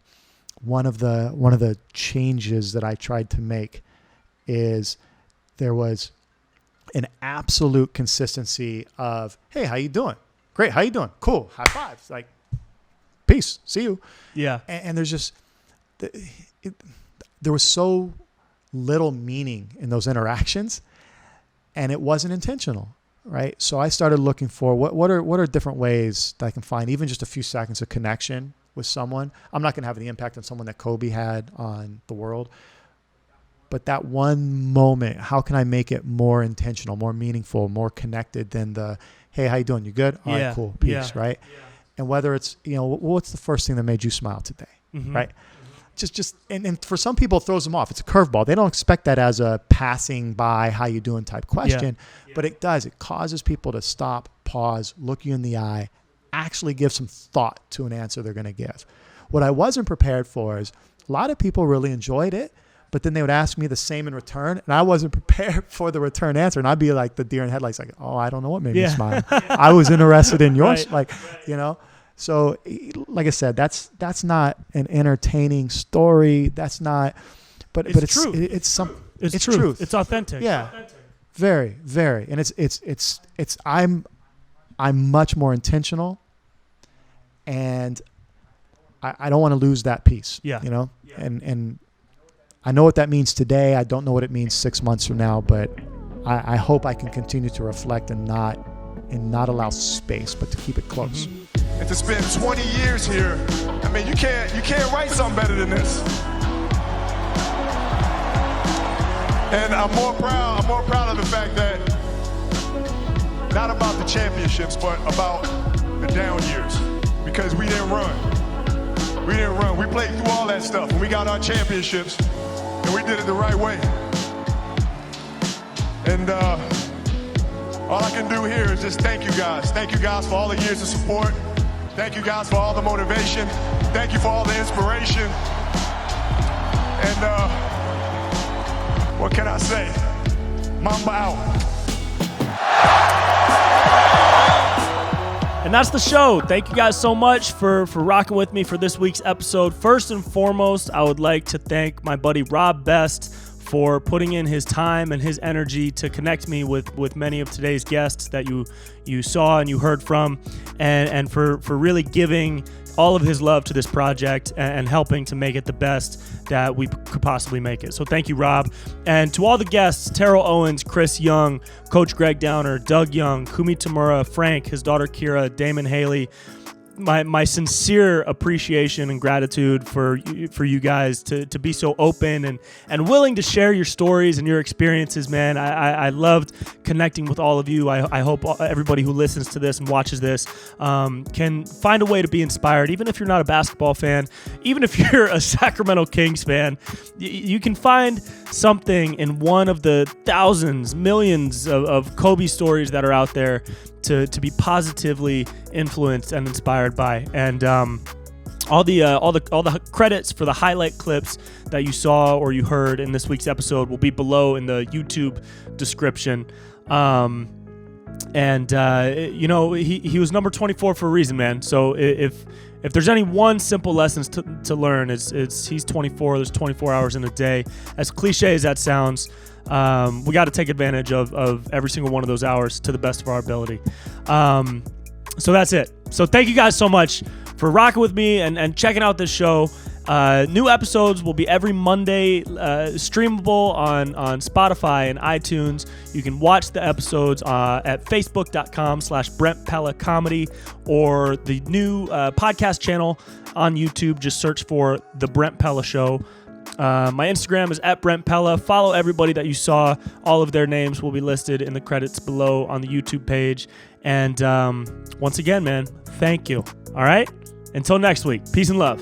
One of the changes that I tried to make is there was an absolute consistency of, hey, how you doing? Great. How you doing? Cool. High fives. Like, peace. See you. Yeah. And there's just, there was so little meaning in those interactions, and it wasn't intentional, right? So I started looking for what are different ways that I can find even just a few seconds of connection with someone. I'm not going to have the impact on someone that Kobe had on the world, but that one moment, how can I make it more intentional, more meaningful, more connected than the, hey, how you doing? You good? All right, cool, peace, right? And whether it's, what's the first thing that made you smile today, right? And for some people it throws them off. It's a curveball. They don't expect that as a passing by, how you doing type question, but it does. It causes people to stop, pause, look you in the eye, actually give some thought to an answer they're going to give. What I wasn't prepared for is a lot of people really enjoyed it, but then they would ask me the same in return, and I wasn't prepared for the return answer. And I'd be like the deer in headlights, like, oh, I don't know what made me smile. I was interested in yours, So, like I said, that's not an entertaining story. That's not, but it's true. It's true. truth. It's authentic. Yeah, very, very. And it's. I'm much more intentional, and I don't want to lose that piece. Yeah. And I know what that means today. I don't know what it means 6 months from now, but I hope I can continue to reflect and not allow space, but to keep it close. And to spend 20 years here, I mean, you can't write something better than this. And I'm more proud of the fact that not about the championships, but about the down years, because we didn't run. We played through all that stuff, and we got our championships, and we did it the right way. And all I can do here is just thank you guys. Thank you guys for all the years of support. Thank you guys for all the motivation. Thank you for all the inspiration. And what can I say? Mamba out. And that's the show. Thank you guys so much for rocking with me for this week's episode. First and foremost, I would like to thank my buddy Rob Best for putting in his time and his energy to connect me with many of today's guests that you saw and you heard from, and for really giving all of his love to this project and helping to make it the best that we could possibly make it. So thank you, Rob. And to all the guests, Terrell Owens, Chris Young, Coach Gregg Downer, Doug Young, Kumi Tamura, Frank, his daughter Kira, Damon Haley, my sincere appreciation and gratitude for you guys to be so open and willing to share your stories and your experiences, man. I loved connecting with all of you. I hope everybody who listens to this and watches this can find a way to be inspired, even if you're not a basketball fan, even if you're a Sacramento Kings fan. You can find something in one of the thousands, millions of Kobe stories that are out there to be positively influenced and inspired by. And all the credits for the highlight clips that you saw or you heard in this week's episode will be below in the YouTube description. He was number 24 for a reason, man. So if there's any one simple lessons to learn, it's he's 24. There's 24 hours in a day. As cliche as that sounds, we got to take advantage of every single one of those hours to the best of our ability. So that's it. So thank you guys so much for rocking with me and checking out this show. New episodes will be every Monday, streamable on Spotify and iTunes. You can watch the episodes at facebook.com/Brent Pella Comedy, or the new podcast channel on YouTube. Just search for The Brent Pella Show. My Instagram is @Brent Pella. Follow everybody that you saw. All of their names will be listed in the credits below on the YouTube page. And once again, man, thank you. All right? Until next week, peace and love.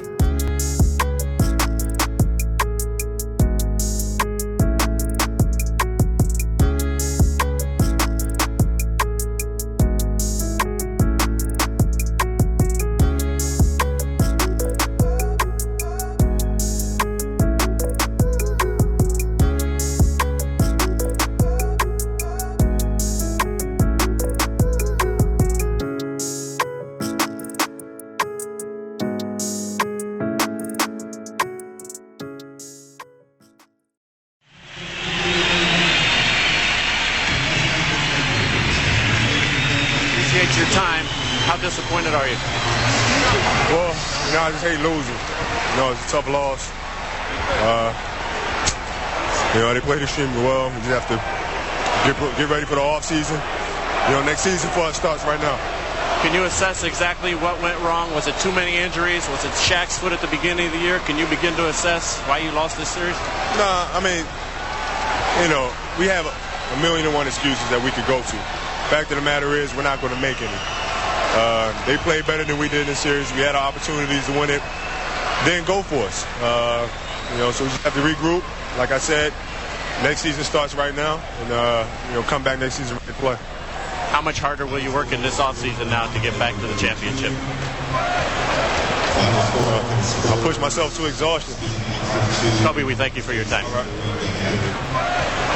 Your time. How disappointed are you? Well, I just hate losing. It's a tough loss. You know, they played extremely well. We just have to get ready for the off season. You know, next season for us starts right now. Can you assess exactly what went wrong? Was it too many injuries? Was it Shaq's foot at the beginning of the year? Can you begin to assess why you lost this series? Nah, I mean, you know, we have a million and one excuses that we could go to. Fact of the matter is, we're not going to make any. They played better than we did in the series. We had our opportunities to win it. Didn't go for us. You know, so we just have to regroup. Like I said, next season starts right now, and you know, come back next season ready to play. How much harder will you work in this offseason now to get back to the championship? I'll push myself to exhaustion. Kobe, we thank you for your time. All right.